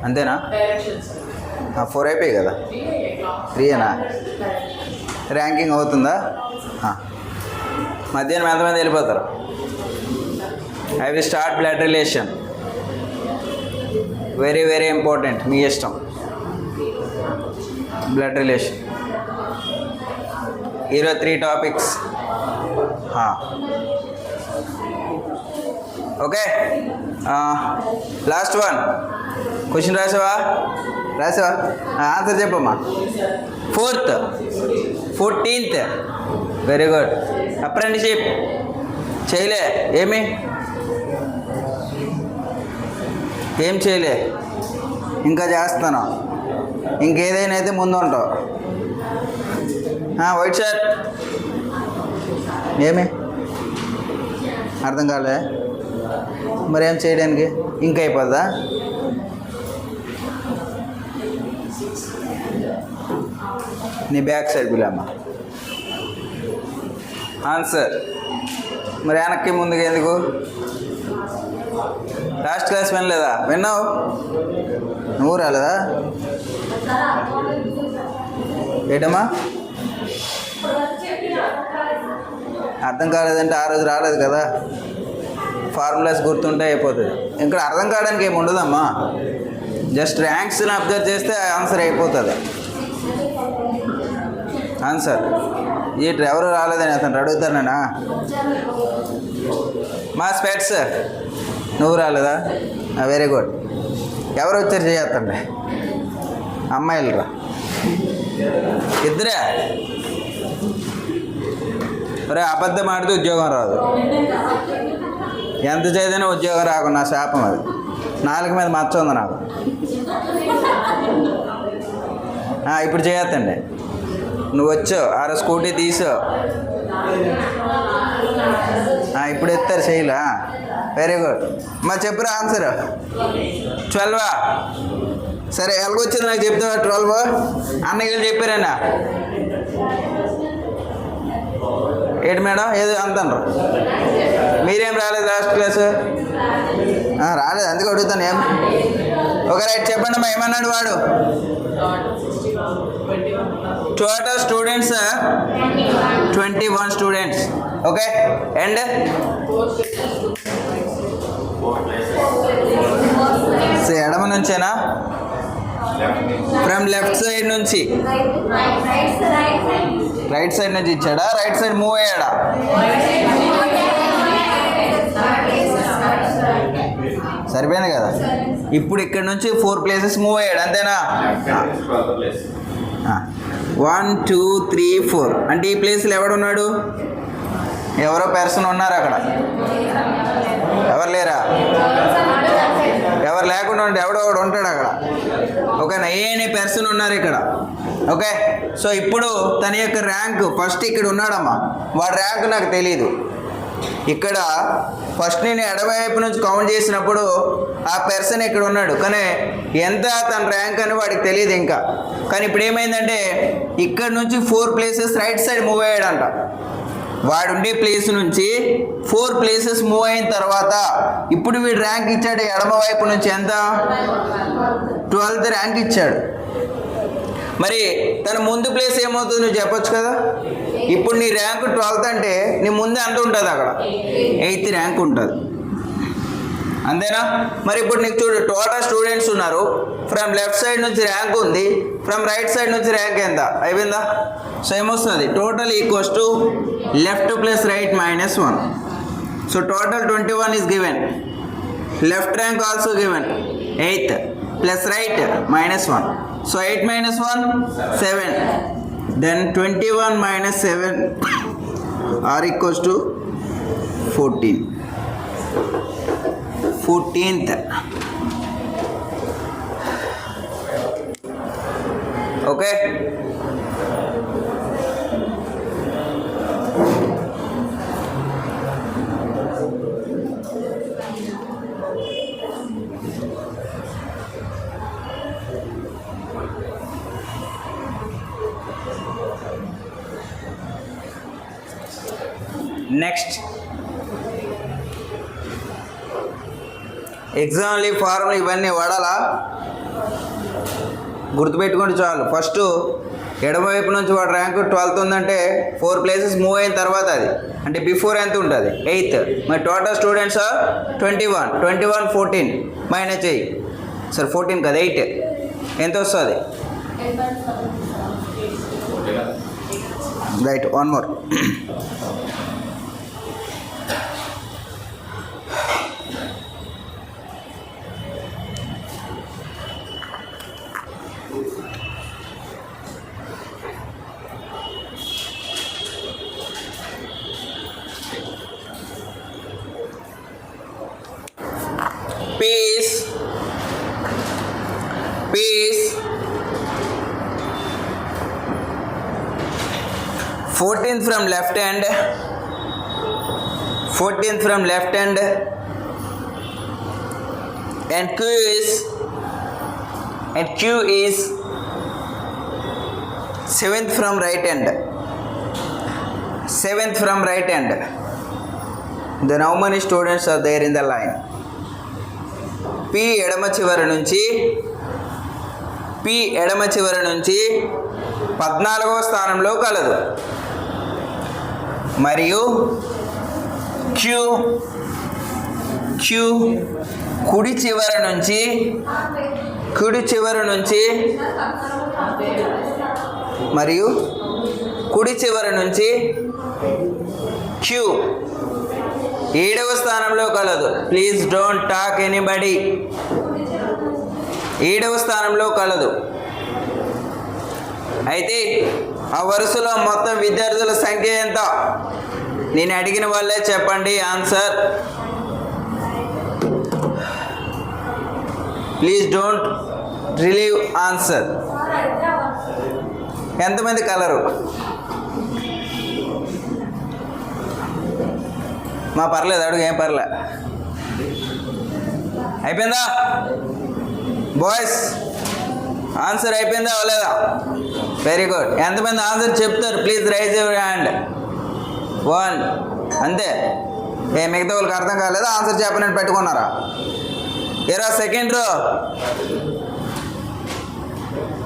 అంతేనా? 4 అయిపోయాయి కదా, 3 ర్యాంకింగ్ అవుతుందా? మధ్యాహ్నం ఎంతమంది వెళ్ళిపోతారు? I will start blood relation, very very important, మీ ఇష్టం. బ్లడ్ రిలేషన్ ఈరోజు 3 topics. Okay, last one. Question రాసావా? ఆన్సర్ చెప్పమ్మా. 14th. Very good. అప్రెంటిషిప్ చేయలే? ఏం చేయలే? ఇంకా చేస్తాను. ఇంకేదైనా అయితే ముందు ఉంటావు. వైట్ షర్ట్ అర్థం కాలే? మరేం చేయడానికి? ఇంకా అయిపోద్దా? నీ బ్యాక్ సైడ్ పిల్లమ్మ. ఆన్సర్ మరి వెనక్కి ముందుగా ఎందుకు? లాస్ట్ క్లాస్ వినలేదా? విన్నావు? నువ్వు రాలేదా? ఏంటమ్మా అర్థం కాలేదంటే ఆ రోజు రాలేదు కదా. ఫార్ములాస్ గుర్తుంటే అయిపోతుంది. ఇక్కడ అర్థం కావడానికి ఏమి ఉండదమ్మా, జస్ట్ ర్యాంక్స్ని అబ్జర్వ్ చేస్తే ఆన్సర్ అయిపోతుంది. ఆన్సర్ ఈ ఎవరు రాలేదని అతను అడుగుతారు. నేనా మా స్పెట్స్ నువ్వు రాలేదా? Very good. ఎవరు వచ్చారు చేయొద్దండి? అమ్మాయిలు రా, ఇద్దరే. మరి అబద్ధం ఆడితే ఉద్యోగం రాదు. ఎంత చదివినా ఉద్యోగం రాకు, నా శాపం అది. 4 మీద మచ్చ ఉంది నాకు. ఇప్పుడు చేయొద్దండి. నువ్వు వచ్చావు, ఆ రోజు స్కూటీ తీసావు, ఇప్పుడు ఎత్తారు చేయలే. Very good. మరి చెప్పురా ఆన్సర్. 12. సరే, ఎలాగొచ్చింది నాకు చెప్తావా? 12 అన్నయ్యలు చెప్పారన్నా? ఏంటి మేడం ఏదో అంతనరు? మీరేం రాలేదు లాస్ట్ క్లాస్? రాలేదు, అందుకే అడుగుతాను. ఏం ఓకే రైట్, చెప్పండి అమ్మా. ఏమన్నాడు వాడు? Total students 21 students. Okay, and నుంచేనా? ఫ్రమ్ లెఫ్ట్ సైడ్ నుంచి. రైట్ సైడ్ నుంచి ఇచ్చాడా? రైట్ సైడ్ మూవ్ అయ్యాడా? సరిపోయింది కదా. ఇప్పుడు ఇక్కడ నుంచి 4 ప్లేసెస్ మూవ్ అయ్యాడు, అంతేనా? 1 2 3 4 అంటే ఈ ప్లేస్లో ఎవడున్నాడు? ఎవరో పర్సన్ ఉన్నారు అక్కడ. ఎవరు లేరా? ఎవరు లేకుండా ఉంటే ఎవడో ఒకడు ఉంటాడు అక్కడ. ఓకేనా? ఏ అనే పర్సన్ ఉన్నారు ఇక్కడ. ఓకే, సో ఇప్పుడు తన యొక్క ర్యాంక్ ఫస్ట్ ఇక్కడ ఉన్నాడమ్మా. వాడి ర్యాంక్ నాకు తెలియదు. ఇక్కడ ఫస్ట్ నేను ఎడమవైపు నుంచి కౌంట్ చేసినప్పుడు ఆ పర్సన్ ఇక్కడ ఉన్నాడు, కానీ ఎంత తన ర్యాంక్ అని వాడికి తెలియదు ఇంకా. కానీ ఇప్పుడు ఏమైందంటే ఇక్కడ నుంచి 4 ప్లేసెస్ రైట్ సైడ్ మూవ్ అయ్యాడంట. వాడు ఉండే ప్లేస్ నుంచి 4 ప్లేసెస్ మూవ్ అయిన తర్వాత ఇప్పుడు వీడు ర్యాంక్ ఇచ్చాడు ఎడమ వైపు నుంచి. ఎంత? 12th ర్యాంక్ ఇచ్చాడు. మరి తన ముందు ప్లేస్ ఏమవుతుంది నువ్వు చెప్పొచ్చు కదా. ఇప్పుడు నీ ర్యాంక్ 12th అంటే నీ ముందు ఎంత ఉంటుంది? అక్కడ 8th ర్యాంక్ ఉంటుంది, అంతేనా? మరి ఇప్పుడు నీకు చూడు, టోటల్ స్టూడెంట్స్ ఉన్నారు. ఫ్రమ్ లెఫ్ట్ సైడ్ నుంచి ర్యాంక్ ఉంది, ఫ్రమ్ రైట్ సైడ్ నుంచి ర్యాంక్ ఎంత? అయిపోయిందా? సో ఏమొస్తుంది? Total equals to left plus right minus 1. So total 21 is given. Left rank also given 8th plus right minus 1. So 8 minus 1 7. Then 21 minus 7 are equals to 14. 14th. Okay. Next ఎగ్జామ్లీ formula ఇవన్నీ వాడాలా? గుర్తుపెట్టుకోండి చాలు. First ఎడమవైపు నుంచి వాడు rank 12th ఉందంటే 4 places move అయిన తర్వాత అది అంటే బిఫోర్ ఎంత ఉంటుంది? 8th. మరి టోటల్ స్టూడెంట్స్ 21. 21 14 మైనస్ 8. సరే 14 కదా, 8 ఎంత వస్తుంది? Right, one more. Peace 14th from left hand, 14th from left hand, and Q is 7th from right hand, 7th from right hand. Then how many students are there in the line? P ఎడమ చివరి నుంచి 14వ స్థానంలో కలదు. మరియు Q కుడి చివరి నుంచి మరియు కుడి చివరి నుంచి Q 7వ స్థానంలో కలదు. Please don't talk anybody. 7వ స్థానంలో కలదు. అయితే ఆ వరుసలో మొత్తం విద్యార్థుల సంఖ్య ఎంత? నేను అడిగిన వాళ్ళే చెప్పండి answer. Please don't relieve answer. ఎంతమంది కలరు? మా పర్లేదు, అడుగు, ఏం పర్లే. అయిపోయిందా బాయ్స్? ఆన్సర్ అయిపోయిందా అవ్వలేదా? Very good. ఎంతమంది ఆన్సర్ చెప్తారు? Please rise your hand. 1. అంతే. మిగతా వాళ్ళకి అర్థం కాలేదా? ఆన్సర్ చెప్పనట్టు పెట్టుకున్నారా? 22nd రో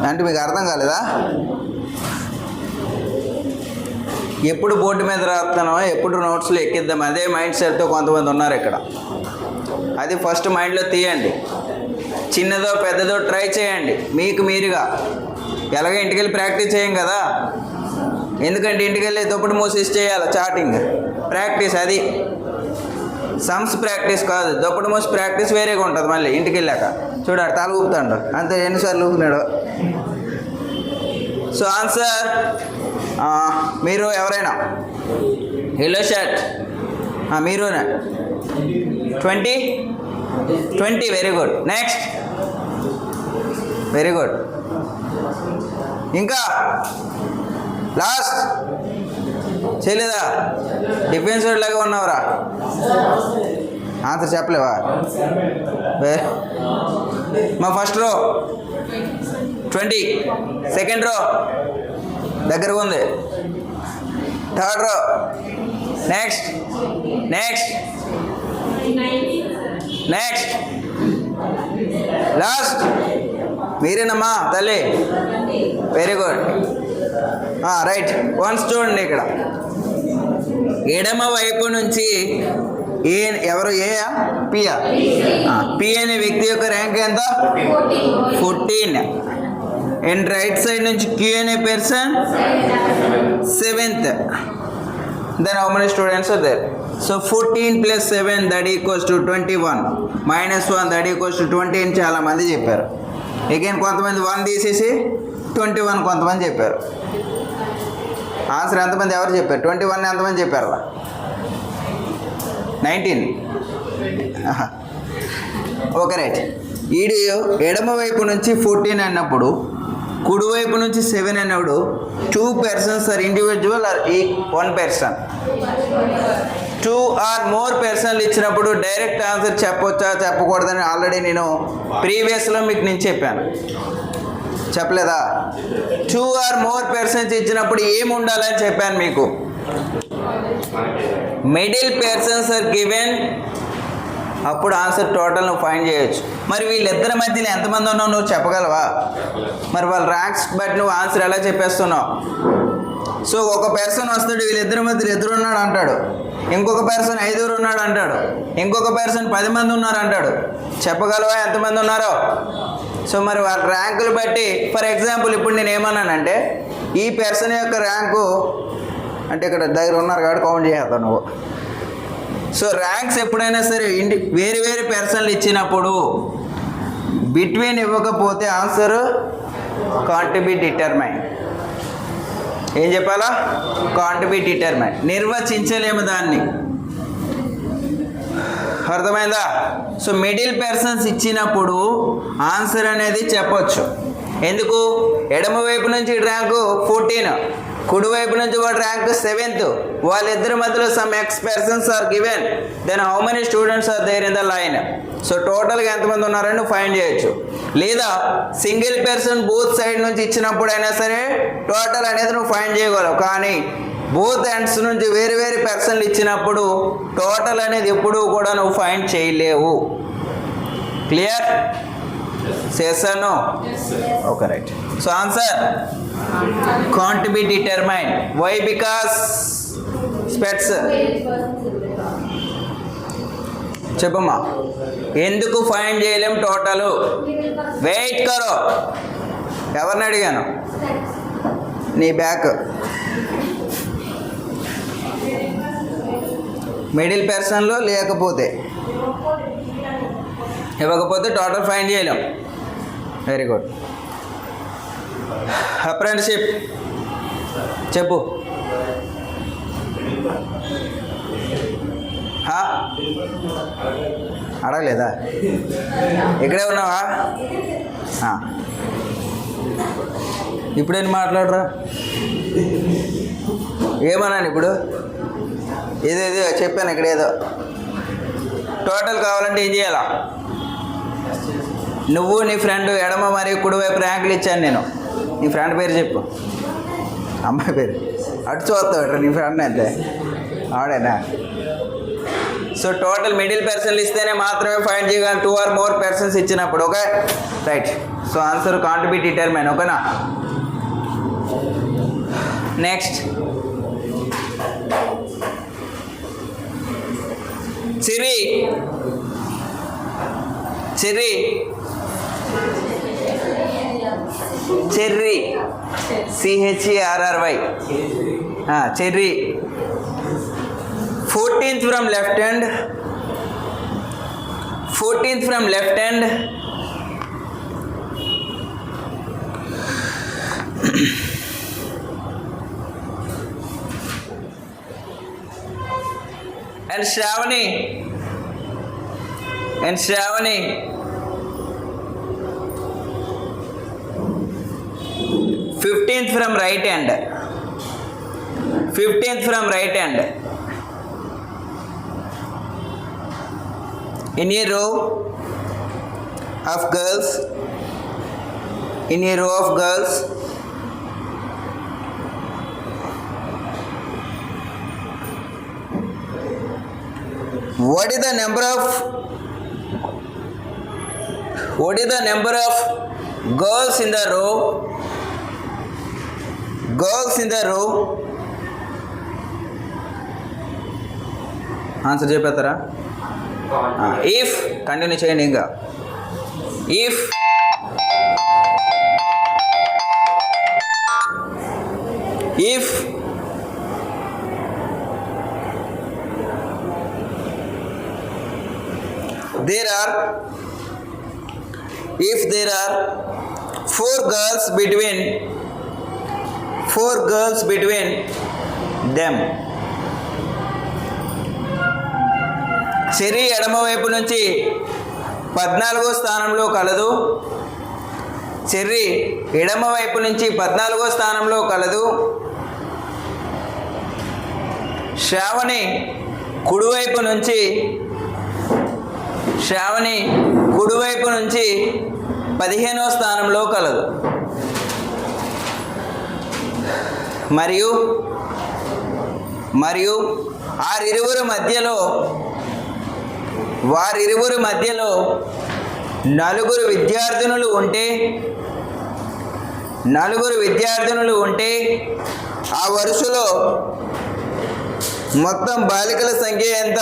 అంటే మీకు అర్థం కాలేదా? ఎప్పుడు బోర్డు మీద రాస్తానో, ఎప్పుడు నోట్స్లో ఎక్కిద్దాం, అదే మైండ్ సెట్తో కొంతమంది ఉన్నారు ఇక్కడ. అది ఫస్ట్ మైండ్లో తీయండి. చిన్నదో పెద్దదో ట్రై చేయండి మీకు మీరుగా. ఎలాగో ఇంటికి వెళ్ళి ప్రాక్టీస్ చేయం కదా, ఎందుకంటే ఇంటికి వెళ్ళి దుప్పటి మూసేసి చేయాలి చాటింగ్ ప్రాక్టీస్. అది సమ్స్ ప్రాక్టీస్ కాదు, దుప్పటి మూసి ప్రాక్టీస్ వేరేగా ఉంటుంది. మళ్ళీ ఇంటికి వెళ్ళాక చూడాడు తల ఊపుతాడు అంతే, ఎన్నిసార్లు ఊపినాడు. సో ఆన్సర్ మీరు ఎవరైనా ఎల్లో షర్ట్ మీరునే 20 very good. Next very good. ఇంకా లాస్ట్ చేయలేదా? డిఫెన్స్ లాగా ఉన్నావురా, ఆన్సర్ చెప్పలేవా? మా ఫస్ట్ రో 20, సెకండ్ రో దగ్గరగా ఉంది, third row next next next last మీరేనమ్మా తల్లి. Very good right. వన్స్ చూడండి ఇక్కడ ఎడమ వైపు నుంచి ఎవరు ఏయా పియా? పి అనే వ్యక్తి యొక్క ర్యాంక్ ఎంత? 14. అండ్ రైట్ సైడ్ నుంచి క్యూ అనే person 7th. Then how many students are there? So 14 plus 7 that equals to 21 minus 1 that equals to 20 అని చాలా మంది చెప్పారు. అగైన్ కొంతమంది 1 తీసేసి 21 కొంతమంది చెప్పారు. ఆన్సర్ ఎంతమంది ఎవరు చెప్పారు? 21 ఎంతమంది చెప్పారు? 19. Okay right. ఈడు ఎడమ వైపు నుంచి 14 అన్నప్పుడు కుడివైపు నుంచి 7 అన్నప్పుడు 2 persons or individual or 1 person? 2 or more persons ఇచ్చినప్పుడు డైరెక్ట్ ఆన్సర్ చెప్పొచ్చా చెప్పకూడదని ఆల్రెడీ నేను ప్రీవియస్లో మీకు నేను చెప్పాను, చెప్పలేదా? 2 or more persons ఇచ్చినప్పుడు ఏమి ఉండాలని చెప్పాను మీకు. మిడిల్ పర్సన్స్ ఆర్ గివెన్, అప్పుడు ఆన్సర్ టోటల్ నువ్వు ఫైండ్ చేయొచ్చు. మరి వీళ్ళిద్దరి మధ్యలో ఎంతమంది ఉన్నావు నువ్వు చెప్పగలవా? మరి వాళ్ళ ర్యాంక్స్ బట్టి నువ్వు ఆన్సర్ ఎలా చెప్పేస్తున్నావు? సో ఒక పర్సన్ వస్తాడు, వీళ్ళిద్దరి మధ్యలో 2 ఉన్నాడు అంటాడు, ఇంకొక పర్సన్ 5 ఉన్నాడు అంటాడు, ఇంకొక పర్సన్ 10 మంది ఉన్నారు అంటాడు. చెప్పగలవా ఎంతమంది ఉన్నారో? సో మరి వాళ్ళ ర్యాంకులు బట్టి, ఫర్ ఎగ్జాంపుల్ ఇప్పుడు నేను ఏమన్నానంటే ఈ పర్సన్ యొక్క ర్యాంకు అంటే ఇక్కడ దగ్గర ఉన్నారు కాబట్టి కౌంట్ చేస్తావు నువ్వు. సో ర్యాంక్స్ ఎప్పుడైనా సరే వేరు వేరు పర్సన్లు ఇచ్చినప్పుడు బిట్వీన్ ఇవ్వకపోతే ఆన్సర్ కాంట్ బి డిటర్మైన్. ఏం చెప్పాలా? కాంట్ బి డిటర్మైన్, నిర్వచించలేము దాన్ని. అర్థమైందా? సో మిడిల్ పర్సన్స్ ఇచ్చినప్పుడు ఆన్సర్ అనేది చెప్పొచ్చు. ఎందుకు? ఎడమ వైపు నుంచి ర్యాంకు 14, కుడివైపు నుంచి వాడు ర్యాంక్ 7th, వాళ్ళిద్దరి మధ్యలో some X persons are given, then how many students are there in the line. So టోటల్గా ఎంతమంది ఉన్నారని నువ్వు ఫైండ్ చేయొచ్చు. లేదా సింగిల్ పర్సన్ బూత్ సైడ్ నుంచి ఇచ్చినప్పుడు అయినా సరే టోటల్ అనేది నువ్వు ఫైండ్ చేయగలవు. కానీ బూత్ ఎండ్స్ నుంచి వేరు వేరు పర్సన్లు ఇచ్చినప్పుడు టోటల్ అనేది ఎప్పుడూ కూడా నువ్వు ఫైండ్ చేయలేవు. క్లియర్? చేశాను. Okay right. So answer can't be determined. Why? Because spets. చెప్పమ్మా, ఎందుకు ఫైండ్ చేయలేం టోటల్? వెయిట్ కరో. ఎవరిని అడిగాను? నీ బ్యాక్. మిడిల్ పర్సన్లో లేకపోతే ఇవ్వకపోతే టోటల్ ఫైండ్ చేయలేం. Very good. అప్రెంటిషిప్ చెప్పు. అడగలేదా? ఇక్కడే ఉన్నావా? ఇప్పుడేం మాట్లాడరా? ఏమన్నాను ఇప్పుడు? ఏదేదో చెప్పాను ఇక్కడ. ఏదో టోటల్ కావాలంటే ఏం చేయాలా? నువ్వు నీ ఫ్రెండ్ ఎడమ మరియు కుడివైపు ర్యాంకులు ఇచ్చాను నేను. నీ ఫ్రెండ్ పేరు చెప్పు. అమ్మాయి పేరు అటు చూస్తావు. నీ ఫ్రెండ్ అయితే ఆడేనా? సో టోటల్ మిడిల్ పర్సన్లు ఇస్తేనే మాత్రమే ఫైండ్ చేయగలను 2 or more persons ఇచ్చినప్పుడు. Okay right. So answer can't be determine. ఓకేనా? నెక్స్ట్ చిరి Cherry, CHERRY, Cherry. 14th from left hand, 14th from left hand. And Shravani, 15th from right hand, 15th from right hand. In a row of girls, in a row of girls, what is the number of girls in the row? Girls in the row. Answer చెప్పేస్తారా? If continue చేయండి. ఇంకా if there are 4 girls between them. Cherry ఎడమ వైపు నుంచి 14వ స్థానంలో కలదు. Cherry ఎడమ వైపు నుంచి 14వ స్థానంలో కలదు. శ్రావణి కుడివైపు నుంచి 15వ స్థానంలో కలదు. మరియు వారిరువురి మధ్యలో 4 విద్యార్థినులు ఉంటే ఆ వరుసలో మొత్తం బాలికల సంఖ్య ఎంత?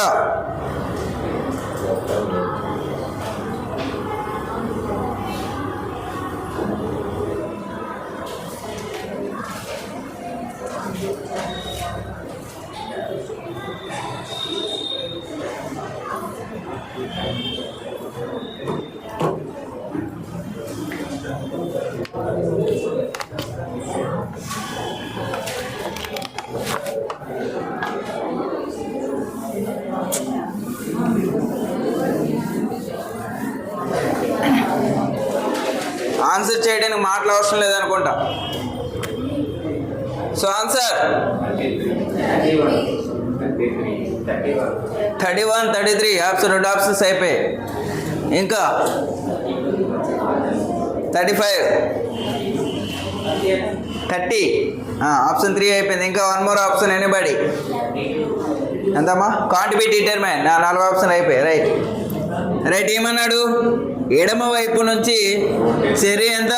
ఆన్సర్ చేయడానికి మాటలు అవసరం లేదనుకుంటా. సో ఆన్సర్ 31, 33 ఆప్షన్, 2 ఆప్షన్స్ అయిపోయాయి. ఇంకా 35, 30 ఆప్షన్ 3 అయిపోయింది. ఇంకా 1 more ఆప్షన్. ఎనీబడి? ఎంతమ్మా? Can't be determine. 4 ఆప్షన్ అయిపోయాయి. రైట్. ఏమన్నాడు? ఎడమ వైపు నుంచి చెర్రీ ఎంత?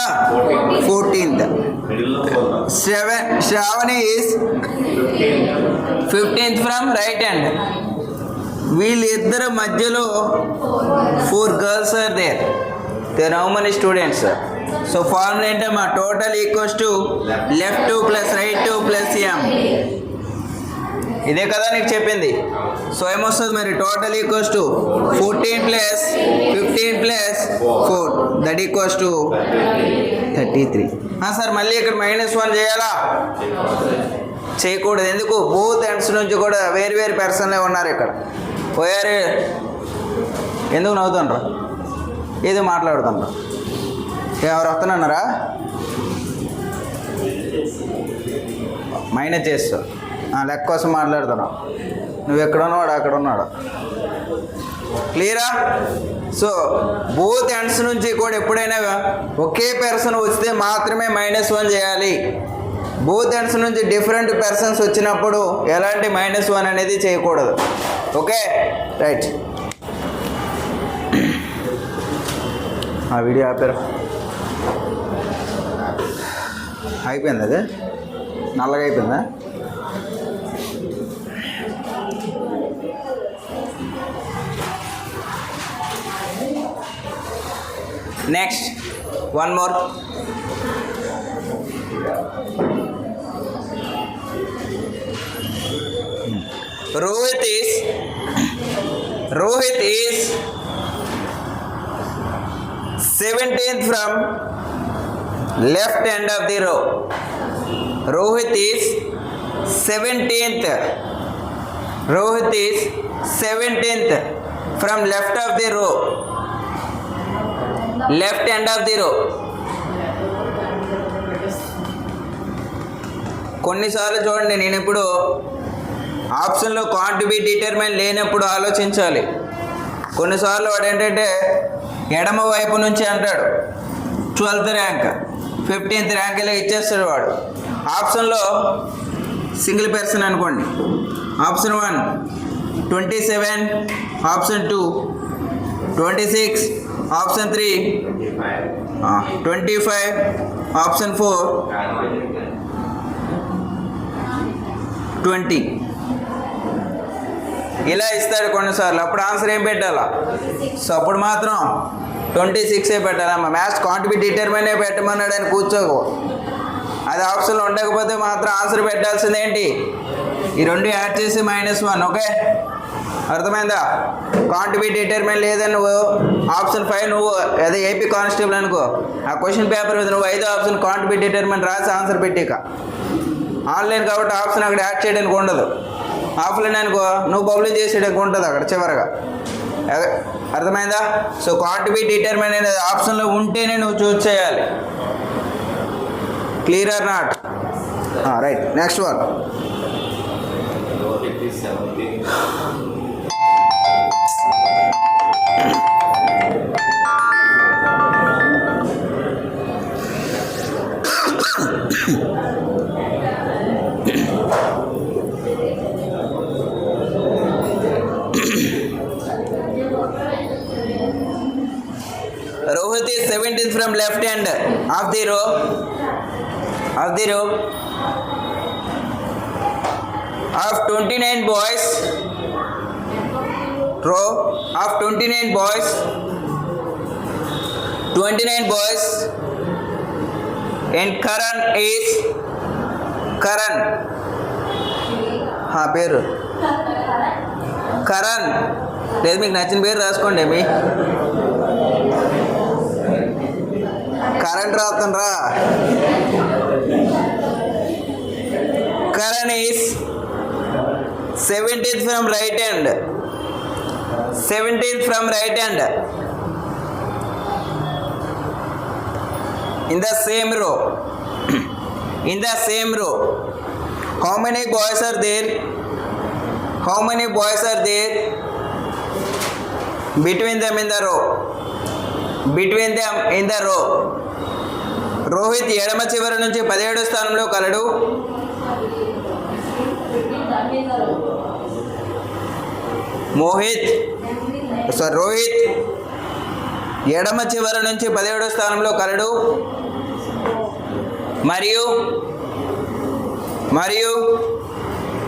14th. Sravani is 15th from right hand. వీళ్ళిద్దరి మధ్యలో 4 girls are there. There are how many students? So formula ఏంటమ్మా? Total equals to left 2 plus right 2 plus m. ఇదే కదా నీకు చెప్పింది. సో ఏమొస్తుంది మరి? Total equals to 14 plus 15 plus 4 that equals to 33. Sir మళ్ళీ ఇక్కడ -1 చేయాలా? చేయకూడదు. ఎందుకు? బోత్ ఎండ్స్ నుంచి కూడా వేరు పర్సన్లే ఉన్నారు ఇక్కడ. పోయారు. ఎందుకు నవ్వుతుండ్రా? ఏదో మాట్లాడుతుండ్రా? ఎవరు వస్తున్నారా? మైనస్ చేస్తావు. లెక్క కోసం మాట్లాడుతున్నావు. నువ్వు ఎక్కడున్నాడు అక్కడ ఉన్నాడు. క్లియరా? సో బోత్ ఎండ్స్ నుంచి కూడా ఎప్పుడైనా ఒకే పర్సన్ వస్తే మాత్రమే -1 చేయాలి. బోత్ ఎండ్స్ నుంచి డిఫరెంట్ పర్సన్స్ వచ్చినప్పుడు ఎలాంటి -1 అనేది చేయకూడదు. Okay, right. ఆ వీడియో ఆపారు. అయిపోయింది. అదే నల్లగా అయిపోయిందా? Next 1 more. Rohit is 17th from left end of the row. Rohit is 17th. Rohit is 17th from left of the row. Left end of the row. కొన్నిసార్లు చూడండి, నేను ఇప్పుడు ఆప్షన్లో కాంట్ బి డిటర్మైన్ లేనప్పుడు ఆలోచించాలి. కొన్నిసార్లు వాడు ఏంటంటే ఎడమ వైపు నుంచి అంటాడు 12th ర్యాంక్ 15th ర్యాంక్ ఇలా ఇచ్చేస్తాడు వాడు. ఆప్షన్లో సింగిల్ పర్సన్ అనుకోండి. ఆప్షన్ 1 27, ఆప్షన్ 2 26, ఆప్షన్ 3 25, ఆప్షన్ 4 20 ఇలా ఇస్తాడు కొన్నిసార్లు. అప్పుడు ఆన్సర్ ఏం పెట్టాలా? సో అప్పుడు మాత్రం 26 పెట్టాలమ్మా. మ్యాథ్స్ కాంట్ బి డిటర్మైన్ పెట్టమన్నాడు అని కూర్చోకు. అది ఆప్షన్లో ఉండకపోతే మాత్రం ఆన్సర్ పెట్టాల్సింది ఏంటి? ఈ రెండు యాడ్ చేసి -1. ఓకే, అర్థమైందా? కాంట్ బి డిటర్మైన్ లేదని నువ్వు ఆప్షన్ 5 నువ్వు అదే ఏపీ కానిస్టేబుల్ అనుకో, ఆ క్వశ్చన్ పేపర్ మీద నువ్వు 5వ ఆప్షన్ కాంట్ బి డిటర్మైన్ రాసి ఆన్సర్ పెట్టిక. ఆన్లైన్ కాబట్టి ఆప్షన్ అక్కడ యాడ్ చేయడానికి ఉండదు. ఆఫ్లైన్ అనుకో నువ్వు పబ్లిష్ చేసేయడానికి ఉంటుంది అక్కడ చివరగా. అర్థమైందా? సో కాంట్ బి డిటర్మైన్ అనేది ఆప్షన్లో ఉంటేనే నువ్వు చూస్ చేయాలి. Clear or not? Right, next one. Rohit is 17th from left end of the row. Of 29 boys, row of 29 boys, 29 boys, and Karan is పేరు కరణ్. లేదు మీకు నచ్చిన పేరు రాసుకోండి. మీ current రాస్తుండ్రా. Karan is 17th from right hand. 17th from right hand. In the same row. In the same row. How many boys are there? How many boys are there? Between them in the row. Between them in the row. Rohit ఎడమ చివరి నుంచి 17వ స్థానంలో కలడు. రోహిత్ ఎడమ చివరి నుంచి 17వ స్థానంలో కలడు. మరియు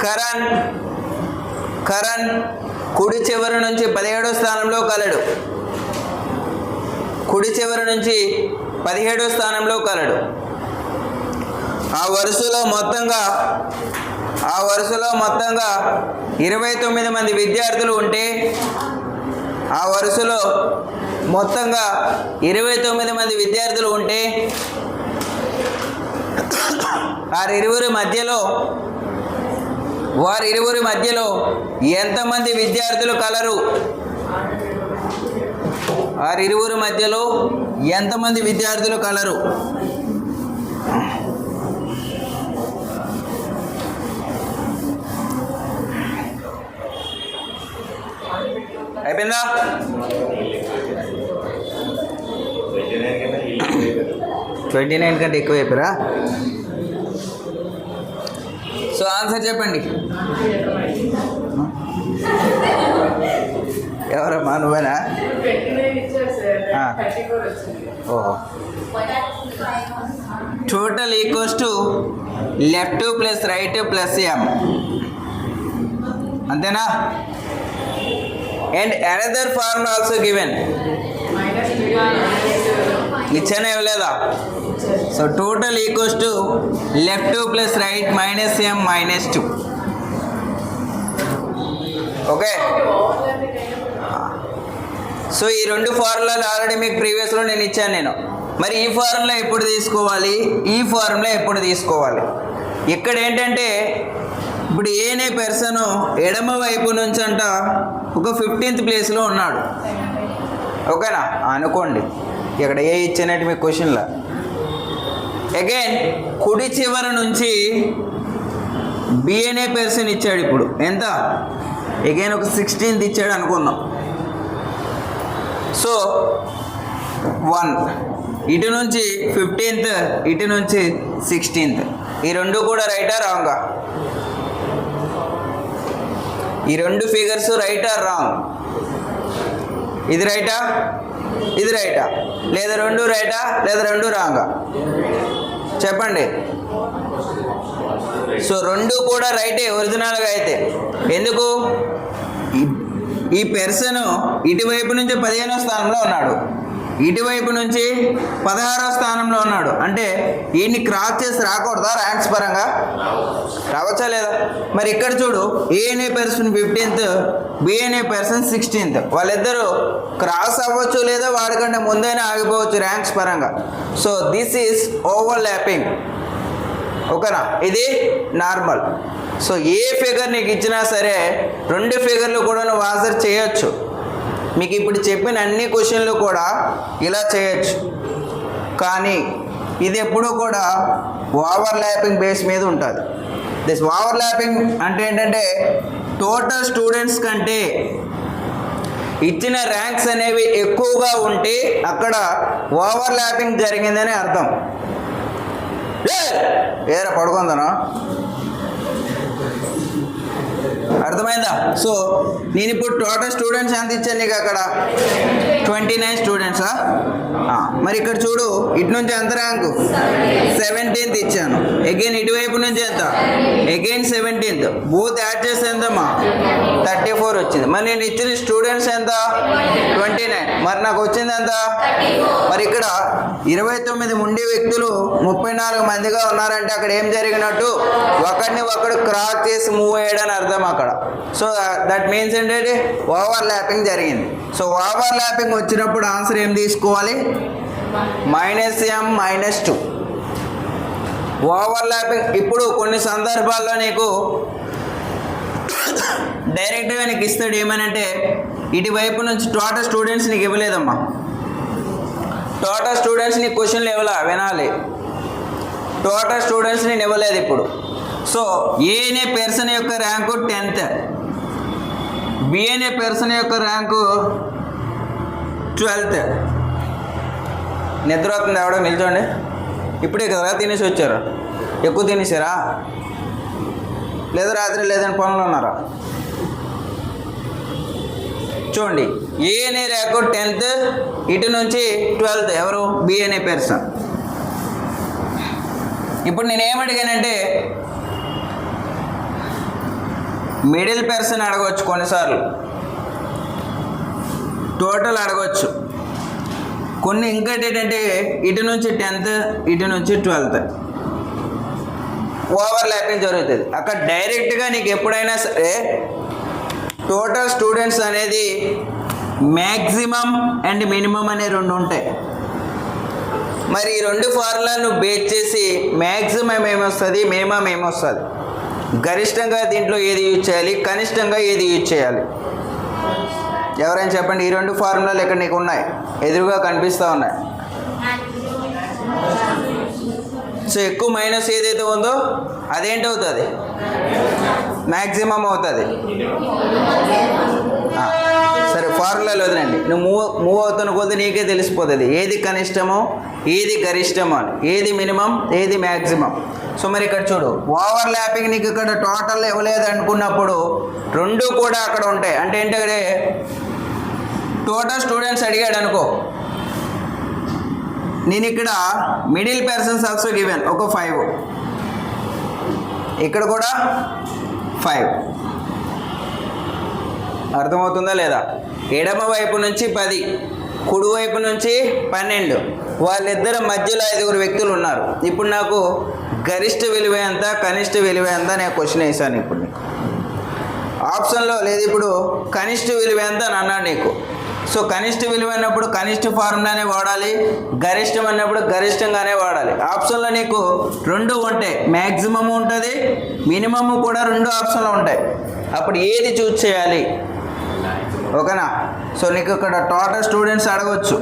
కరణ్ కుడి చివరి నుంచి 17వ స్థానంలో కలడు. కుడి చివరి నుంచి 17వ స్థానంలో కలడు. ఆ వరుసలో మొత్తంగా 29 మంది విద్యార్థులు ఉంటే, ఆ వరుసలో మొత్తంగా 29 మంది విద్యార్థులు ఉంటే వారిరువురి మధ్యలో ఎంతమంది విద్యార్థులు కలరు? వారిరువురి మధ్యలో ఎంతమంది విద్యార్థులు కలరు? అయిపోయిందా? 29 కంటే ఎక్కువ అయిపోయారా? సో ఆన్సర్ చెప్పండి. ఎవరమ్మా? నువ్వేనా? ఓహో. Total equals to left plus right plus M, అంతేనా? And another formula also given. ఇచ్చానే ఇవ్వలేదా? So total equals to left plus right -m -2. Okay. So ఈ రెండు ఫార్ములాలు ఆల్రెడీ మీకు ప్రీవియస్లో నేను ఇచ్చాను. మరి ఈ ఫార్ములా ఎప్పుడు తీసుకోవాలి, ఈ ఫార్ములా ఎప్పుడు తీసుకోవాలి? ఇక్కడ ఏంటంటే ఇప్పుడు ఏ అనే పర్సన్ ఎడమ వైపు నుంచి అంట ఒక 15th ప్లేస్లో ఉన్నాడు. ఓకేనా అనుకోండి, ఇక్కడ ఏ ఇచ్చినట్టు మీకు క్వశ్చన్లా. అగైన్ కుడి చివరి నుంచి బి అనే పర్సన్ ఇచ్చాడు. ఇప్పుడు ఎంత? అగైన్ ఒక 16th ఇచ్చాడు అనుకుందాం. సో 1 ఇటు నుంచి 15th, ఇటు నుంచి 16th. ఈ రెండు కూడా రైటా రాంగా? ఈ రెండు ఫిగర్స్ రైటా రాంగ్? ఇది రైటా, ఇది రైటా, లేదా రెండు రైటా, లేదా రెండు రాంగా? చెప్పండి. సో రెండు కూడా రైటే ఒరిజినల్గా అయితే. ఎందుకు? ఈ పర్సన్ ఇటువైపు నుంచి 15వ స్థానంలో ఉన్నాడు, ఇటువైపు నుంచి 16వ స్థానంలో ఉన్నాడు. అంటే ఈయన్ని క్రాస్ చేసి రాకూడదా ర్యాంక్స్ పరంగా? రావచ్చా లేదా? మరి ఇక్కడ చూడు, ఏ అనే పర్సన్ 15th, బి అనే పర్సన్ 16th. వాళ్ళిద్దరూ క్రాస్ అవ్వచ్చు, లేదా వాడికంటే ముందైనా ఆగిపోవచ్చు ర్యాంక్స్ పరంగా. So this is over lapping. ఓకేనా? ఇది నార్మల్. సో ఏ ఫిగర్ నీకు ఇచ్చినా సరే రెండు ఫిగర్లు కూడా నువ్వు ఆన్సర్ చేయొచ్చు. మీకు ఇప్పుడు చెప్పిన అన్ని క్వశ్చన్లు కూడా ఇలా చేయొచ్చు. కానీ ఇది ఎప్పుడూ కూడా ఓవర్ ల్యాపింగ్ బేస్ మీద ఉంటుంది. దిస్ ఓవర్ ల్యాపింగ్ అంటే ఏంటంటే టోటల్ స్టూడెంట్స్ కంటే ఇచ్చిన ర్యాంక్స్ అనేవి ఎక్కువగా ఉంటే అక్కడ ఓవర్ ల్యాపింగ్ జరిగిందని అర్థం. ఏరా పడుకుందనా? అర్థమైందా? సో నేను ఇప్పుడు టోటల్ స్టూడెంట్స్ ఎంత ఇచ్చాను నీకు? అక్కడ 29 స్టూడెంట్సా? మరి ఇక్కడ చూడు, ఇటు నుంచి ఎంత ర్యాంకు? 17th ఇచ్చాను. అగైన్ ఇటువైపు నుంచి ఎంత? Again 17th. బూత్ యాడ్ చేస్తే ఎంతమ్మా? 34 వచ్చింది. మరి నేను ఇచ్చిన స్టూడెంట్స్ ఎంత? 29. మరి నాకు వచ్చింది ఎంత? మరి ఇక్కడ 29 ఉండే వ్యక్తులు 34 మందిగా ఉన్నారంటే అక్కడ ఏం జరిగినట్టు? ఒకడిని ఒకడు క్రాస్ చేసి మూవ్ అయ్యాడని అర్థం అక్కడ. సో దట్ మీన్స్ ఏంటంటే ఓవర్ ల్యాపింగ్ జరిగింది. సో ఓవర్ ల్యాపింగ్ వచ్చినప్పుడు ఆన్సర్ ఏం తీసుకోవాలి? -m-2. ఓవర్ ల్యాపింగ్ ఇప్పుడు కొన్ని సందర్భాల్లో నీకు డైరెక్ట్గా నీకు ఇస్తాడు. ఏమనంటే ఇటువైపు నుంచి టోటల్ స్టూడెంట్స్ నీకు ఇవ్వలేదమ్మా. టోటల్ స్టూడెంట్స్ నీకు క్వశ్చన్లు ఇవ్వలా, వినాలి. టోటల్ స్టూడెంట్స్ నేను ఇవ్వలేదు ఇప్పుడు. సో ఏ అనే పర్సన్ యొక్క ర్యాంకు 10th, బి అనే పర్సన్ యొక్క ర్యాంకు 12th. నిద్ర అవుతుంది ఎవడో నిల్చోండి. ఇప్పుడే కదా తినేసి వచ్చారు? ఎక్కువ తినేసారా? లేదా రాత్రి లేదని పనులు ఉన్నారా? చూడండి, ఏ అనే ర్యాంకు 10th, ఇటు నుంచి 12th. ఎవరు? బి అనే పర్సన్. ఇప్పుడు నేను ఏమడిగానంటే మిడిల్ పర్సన్ అడగవచ్చు, కొన్నిసార్లు టోటల్ అడగవచ్చు. కొన్ని ఇంకోటి ఏంటంటే ఇటు నుంచి 10th, ఇటు నుంచి 12th ఓవర్ ల్యాపింగ్ జరుగుతుంది. అక్కడ డైరెక్ట్గా నీకు ఎప్పుడైనా సరే టోటల్ స్టూడెంట్స్ అనేది మ్యాక్సిమం అండ్ మినిమం అనే రెండు ఉంటాయి. మరి ఈ రెండు ఫార్ములాను బేస్ చేసి మ్యాక్సిమం ఏమొస్తుంది, మినిమం ఏమొస్తుంది, గరిష్టంగా దీంట్లో ఏది యూజ్ చేయాలి, కనిష్టంగా ఏది యూజ్ చేయాలి? ఎవరైనా చెప్పండి. ఈ రెండు ఫార్ములాలు ఇక్కడ నీకు ఉన్నాయి, ఎదురుగా కనిపిస్తూ ఉన్నాయి. సో ఎక్కువ మైనస్ ఏదైతే ఉందో అదేంటవుతుంది? మ్యాక్సిమం అవుతుంది. సరే, ఫార్ములాలు వదిలేండి. నువ్వు మూవ్ అవుతున్న కొద్ది నీకే తెలిసిపోతుంది ఏది కనిష్టమో, ఏది గరిష్టమో అని, ఏది మినిమం, ఏది మ్యాక్సిమం. సో మరి ఇక్కడ చూడు, ఓవర్ ల్యాపింగ్ నీకు ఇక్కడ టోటల్ ఇవ్వలేదు అనుకున్నప్పుడు రెండు కూడా అక్కడ ఉంటాయి. అంటే ఏంటంటే టోటల్ స్టూడెంట్స్ అడిగాడు అనుకో, నేను ఇక్కడ మిడిల్ పర్సన్స్ ఆల్సో గివెన్ ఒక 5, ఇక్కడ కూడా 5. అర్థమవుతుందా లేదా? ఎడమ వైపు నుంచి 10, కుడివైపు నుంచి 12, వాళ్ళిద్దరి మధ్యలో 5 వ్యక్తులు ఉన్నారు. ఇప్పుడు నాకు గరిష్ట విలువ ఎంత, కనిష్ట విలువ ఎంత అనే క్వశ్చన్ వేసాను. ఇప్పుడు ఆప్షన్లో లేదు. ఇప్పుడు కనిష్ట విలువ ఎంత అని అన్నాడు నీకు. సో కనిష్ట విలువ అన్నప్పుడు కనిష్ట ఫార్ములానే వాడాలి, గరిష్టం అన్నప్పుడు గరిష్టంగానే వాడాలి. ఆప్షన్లో నీకు రెండు ఉంటాయి, మ్యాక్సిమం ఉంటుంది, మినిమమ్ కూడా రెండు ఆప్షన్లు ఉంటాయి. అప్పుడు ఏది చూస్ చేయాలి? ఓకేనా? సో నీకు ఇక్కడ టోటల్ స్టూడెంట్స్ అడగవచ్చు,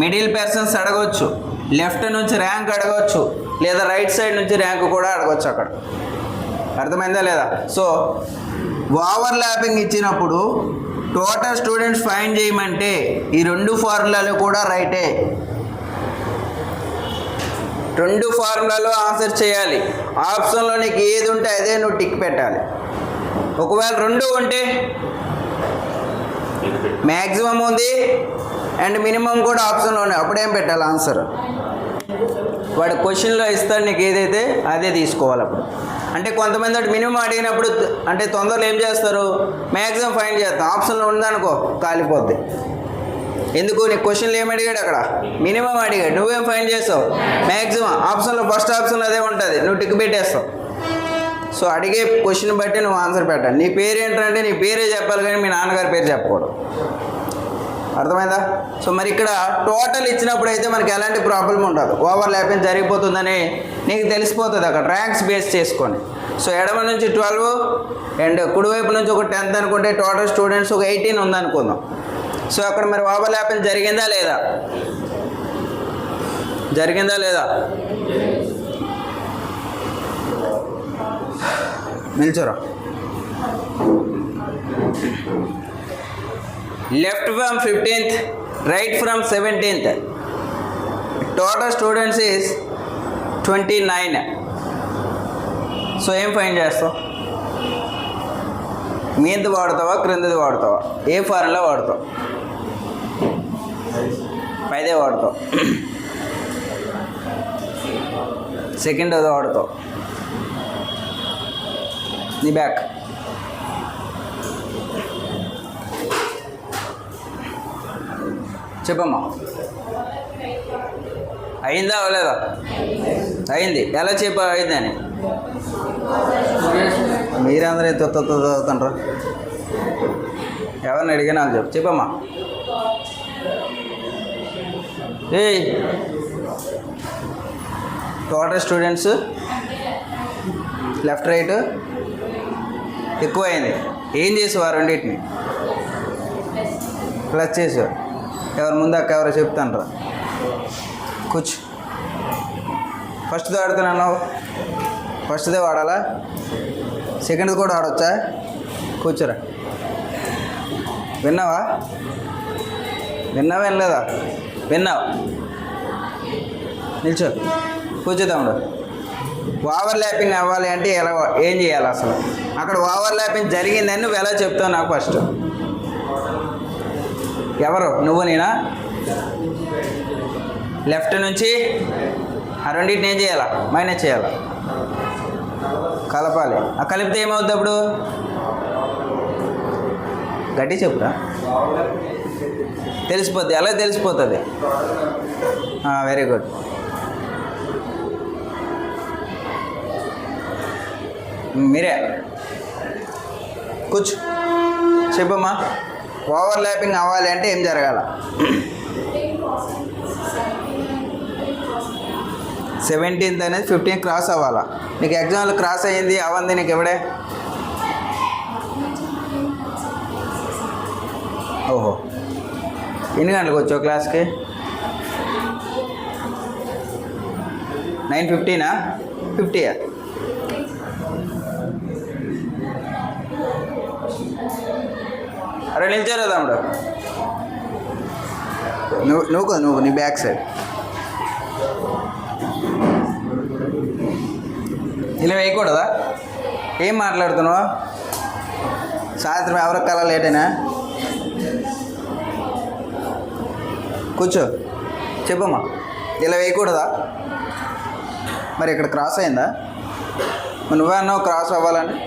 మిడిల్ పర్సన్స్ అడగవచ్చు, లెఫ్ట్ నుంచి ర్యాంక్ అడగవచ్చు, లేదా రైట్ సైడ్ నుంచి ర్యాంక్ కూడా అడగవచ్చు. అక్కడ అర్థమైందా లేదా? సో ఓవర్ ల్యాపింగ్ ఇచ్చినప్పుడు టోటల్ స్టూడెంట్స్ ఫైండ్ చేయమంటే ఈ రెండు ఫార్ములాలు కూడా రైటే. రెండు ఫార్ములాలో ఆన్సర్ చేయాలి. ఆప్షన్లో నీకు ఏది ఉంటే అదే నువ్వు టిక్ పెట్టాలి. ఒకవేళ రెండు ఉంటే మ్యాక్సిమం ఉంది అండ్ మినిమం కూడా ఆప్షన్లో ఉన్నాయి, అప్పుడేం పెట్టాలి ఆన్సర్? వాడు క్వశ్చన్లో ఇస్తాడు నీకు ఏదైతే అదే తీసుకోవాలి. అప్పుడు అంటే కొంతమంది వాడు మినిమం అడిగినప్పుడు అంటే తొందరలో ఏం చేస్తారు, మ్యాక్సిమం ఫైండ్ చేస్తాం. ఆప్షన్లో ఉందనుకో కాలిపోద్ది. ఎందుకు? నీకు క్వశ్చన్లు ఏమి అడిగాడు? అక్కడ మినిమం అడిగాడు, నువ్వేం ఫైండ్ చేస్తావు? మ్యాక్సిమం. ఆప్షన్లో ఫస్ట్ ఆప్షన్లో అదే ఉంటుంది, నువ్వు టిక్ పెట్టేస్తావు. సో అడిగే క్వశ్చన్ బట్టి నువ్వు ఆన్సర్ పెట్టాలి. నీ పేరు ఏంటంటే నీ పేరే చెప్పాలి, కానీ మీ నాన్నగారి పేరు చెప్పకూడదు. అర్థమైందా? సో మరి ఇక్కడ టోటల్ ఇచ్చినప్పుడు అయితే మనకి ఎలాంటి ప్రాబ్లం ఉండదు, ఓవర్ ల్యాపింగ్ జరిగిపోతుందని నీకు తెలిసిపోతుంది అక్కడ ర్యాంక్స్ బేస్ చేసుకొని. సో ఎడమ నుంచి 12 అండ్ కుడివైపు నుంచి ఒక 10th అనుకుంటే టోటల్ స్టూడెంట్స్ ఒక 18 ఉందనుకుందాం. సో అక్కడ మరి ఓవర్ ల్యాపింగ్ జరిగిందా లేదా? జరిగిందా లేదా? నిల్చోరా. Left from 15th, right from 17th. Total students is 29. So ఏం ఫైండ్ చేస్తావు? మీది వాడతావా, క్రిందది వాడతావా? ఏ ఫార్ములా వాడతావు? పైదే వాడతావు. సెకండ్ అది వాడతావు. నీ బ్యాక్ చెప్పమ్మా. అయిందా అవ్వలేదా? అయింది. ఎలా చెప్ప అయిందని? మీరందరూ చదువుతుంటారు, ఎవరిని అడిగినా వాళ్ళు చెప్పమ్మా. ఏయ్ టోటల్ స్టూడెంట్స్ లెఫ్ట్ రైట్ ఎక్కువైంది, ఏం చేసేవారు? రెండింటిని ప్లస్ చేసేవారు. ఎవరు ముందాక ఎవరో చెప్తాను రా. కూర్చో. ఫస్ట్ది వాడుతున్నావు, ఫస్ట్దే వాడాలా? సెకండ్ది కూడా వాడవచ్చా? కూర్చోరా. విన్నావా? వినలేదా? విన్నావు. నిల్చో. కూర్చోదాముడు. ఓవర్ ల్యాపింగ్ అవ్వాలి అంటే ఎలా, ఏం చేయాలి అసలు? అక్కడ ఓవర్ ల్యాపింగ్ జరిగిందని నువ్వు ఎలా చెప్తావు నాకు ఫస్ట్? ఎవరు? నువ్వు నేనా? లెఫ్ట్ నుంచి ఆ రెండింటిని ఏం చేయాలా? మైనస్ చేయాలా? కలపాలి. ఆ కలిపితే ఏమవుతుంది అప్పుడు? గట్టి చెప్పురా. తెలిసిపోద్ది. ఎలా తెలిసిపోతుంది? Very good. మీరే కూర్చో. చెప్పమ్మా. ఓవర్ ల్యాపింగ్ అవ్వాలి అంటే ఏం జరగాల? 17th అనేది 15 క్రాస్ అవ్వాలా? నీకు ఎగ్జామ్లో క్రాస్ అయ్యింది అవ్వంది నీకు ఎవడే? ఓహో, ఎన్ని గంటలకు వచ్చావు క్లాస్కి? 9:15 50? అరే నిల్చారు తమ్ముడు. నువ్వు నీ బ్యాక్ సైడ్ ఇలా వేయకూడదా? ఏం మాట్లాడుతున్నావా? సాయంత్రం ఎవరికి కల లేటైనా? కూర్చో. చెప్పమ్మా. ఇలా వేయకూడదా? మరి ఇక్కడ క్రాస్ అయిందా? నువ్వే అన్నావు క్రాస్ అవ్వాలని.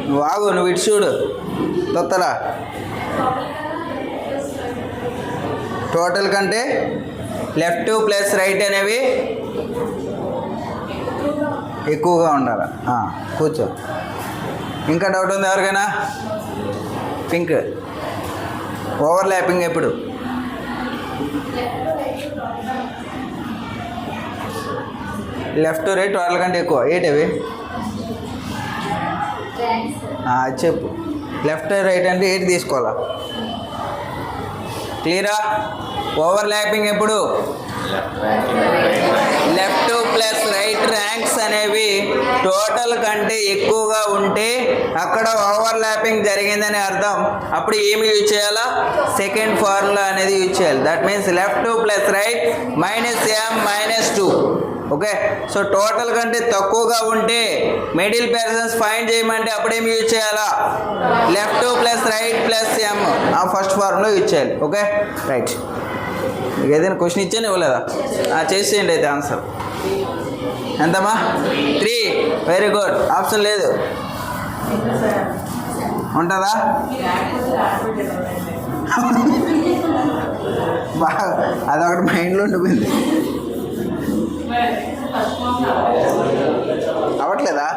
నువ్వు ఆగు, నువ్వు ఇటు చూడు. దొత్తలా టోటల్ కంటే లెఫ్ట్ ప్లస్ రైట్ అనేవి ఎక్కువగా ఉండాలి. కూర్చో. ఇంకా డౌట్ ఉంది ఎవరికైనా? పింక్ ఓవర్ ల్యాపింగ్ ఎప్పుడు? లెఫ్ట్ రైట్ టోటల్ కంటే ఎక్కువ. ఏంటవి? చెప్పు. లెఫ్ట్ రైట్ అంటే ఏంటి తీసుకోవాలా? క్లియరా? ఓవర్ ల్యాపింగ్ ఎప్పుడు? లెఫ్ట్ ప్లస్ రైట్ ర్యాంక్స్ అనేవి టోటల్ కంటే ఎక్కువగా ఉంటే అక్కడ ఓవర్ ల్యాపింగ్ జరిగిందని అర్థం. అప్పుడు ఏమి యూజ్ చేయాలా? సెకండ్ ఫార్ములా అనేది యూజ్ చేయాలి. That means left plus right -m-2. Okay. So total కంటే తక్కువగా ఉంటే మిడిల్ పర్సన్స్ ఫైండ్ చేయమంటే అప్పుడేమి యూజ్ చేయాలా? Left plus right plus m ఆ ఫస్ట్ ఫార్ములా యూజ్ చేయాలి. Okay right. మీకు ఏదైనా క్వశ్చన్ ఇచ్చాను ఇవ్వలేదా? చేసేయండి అయితే ఆన్సర్. ఎంతమ్మా? 3. Very good. ఆప్షన్ లేదు ఉంటుందా? బాగా అదొకటి మైండ్లో ఉండిపోయింది. అవ్వట్లేదా?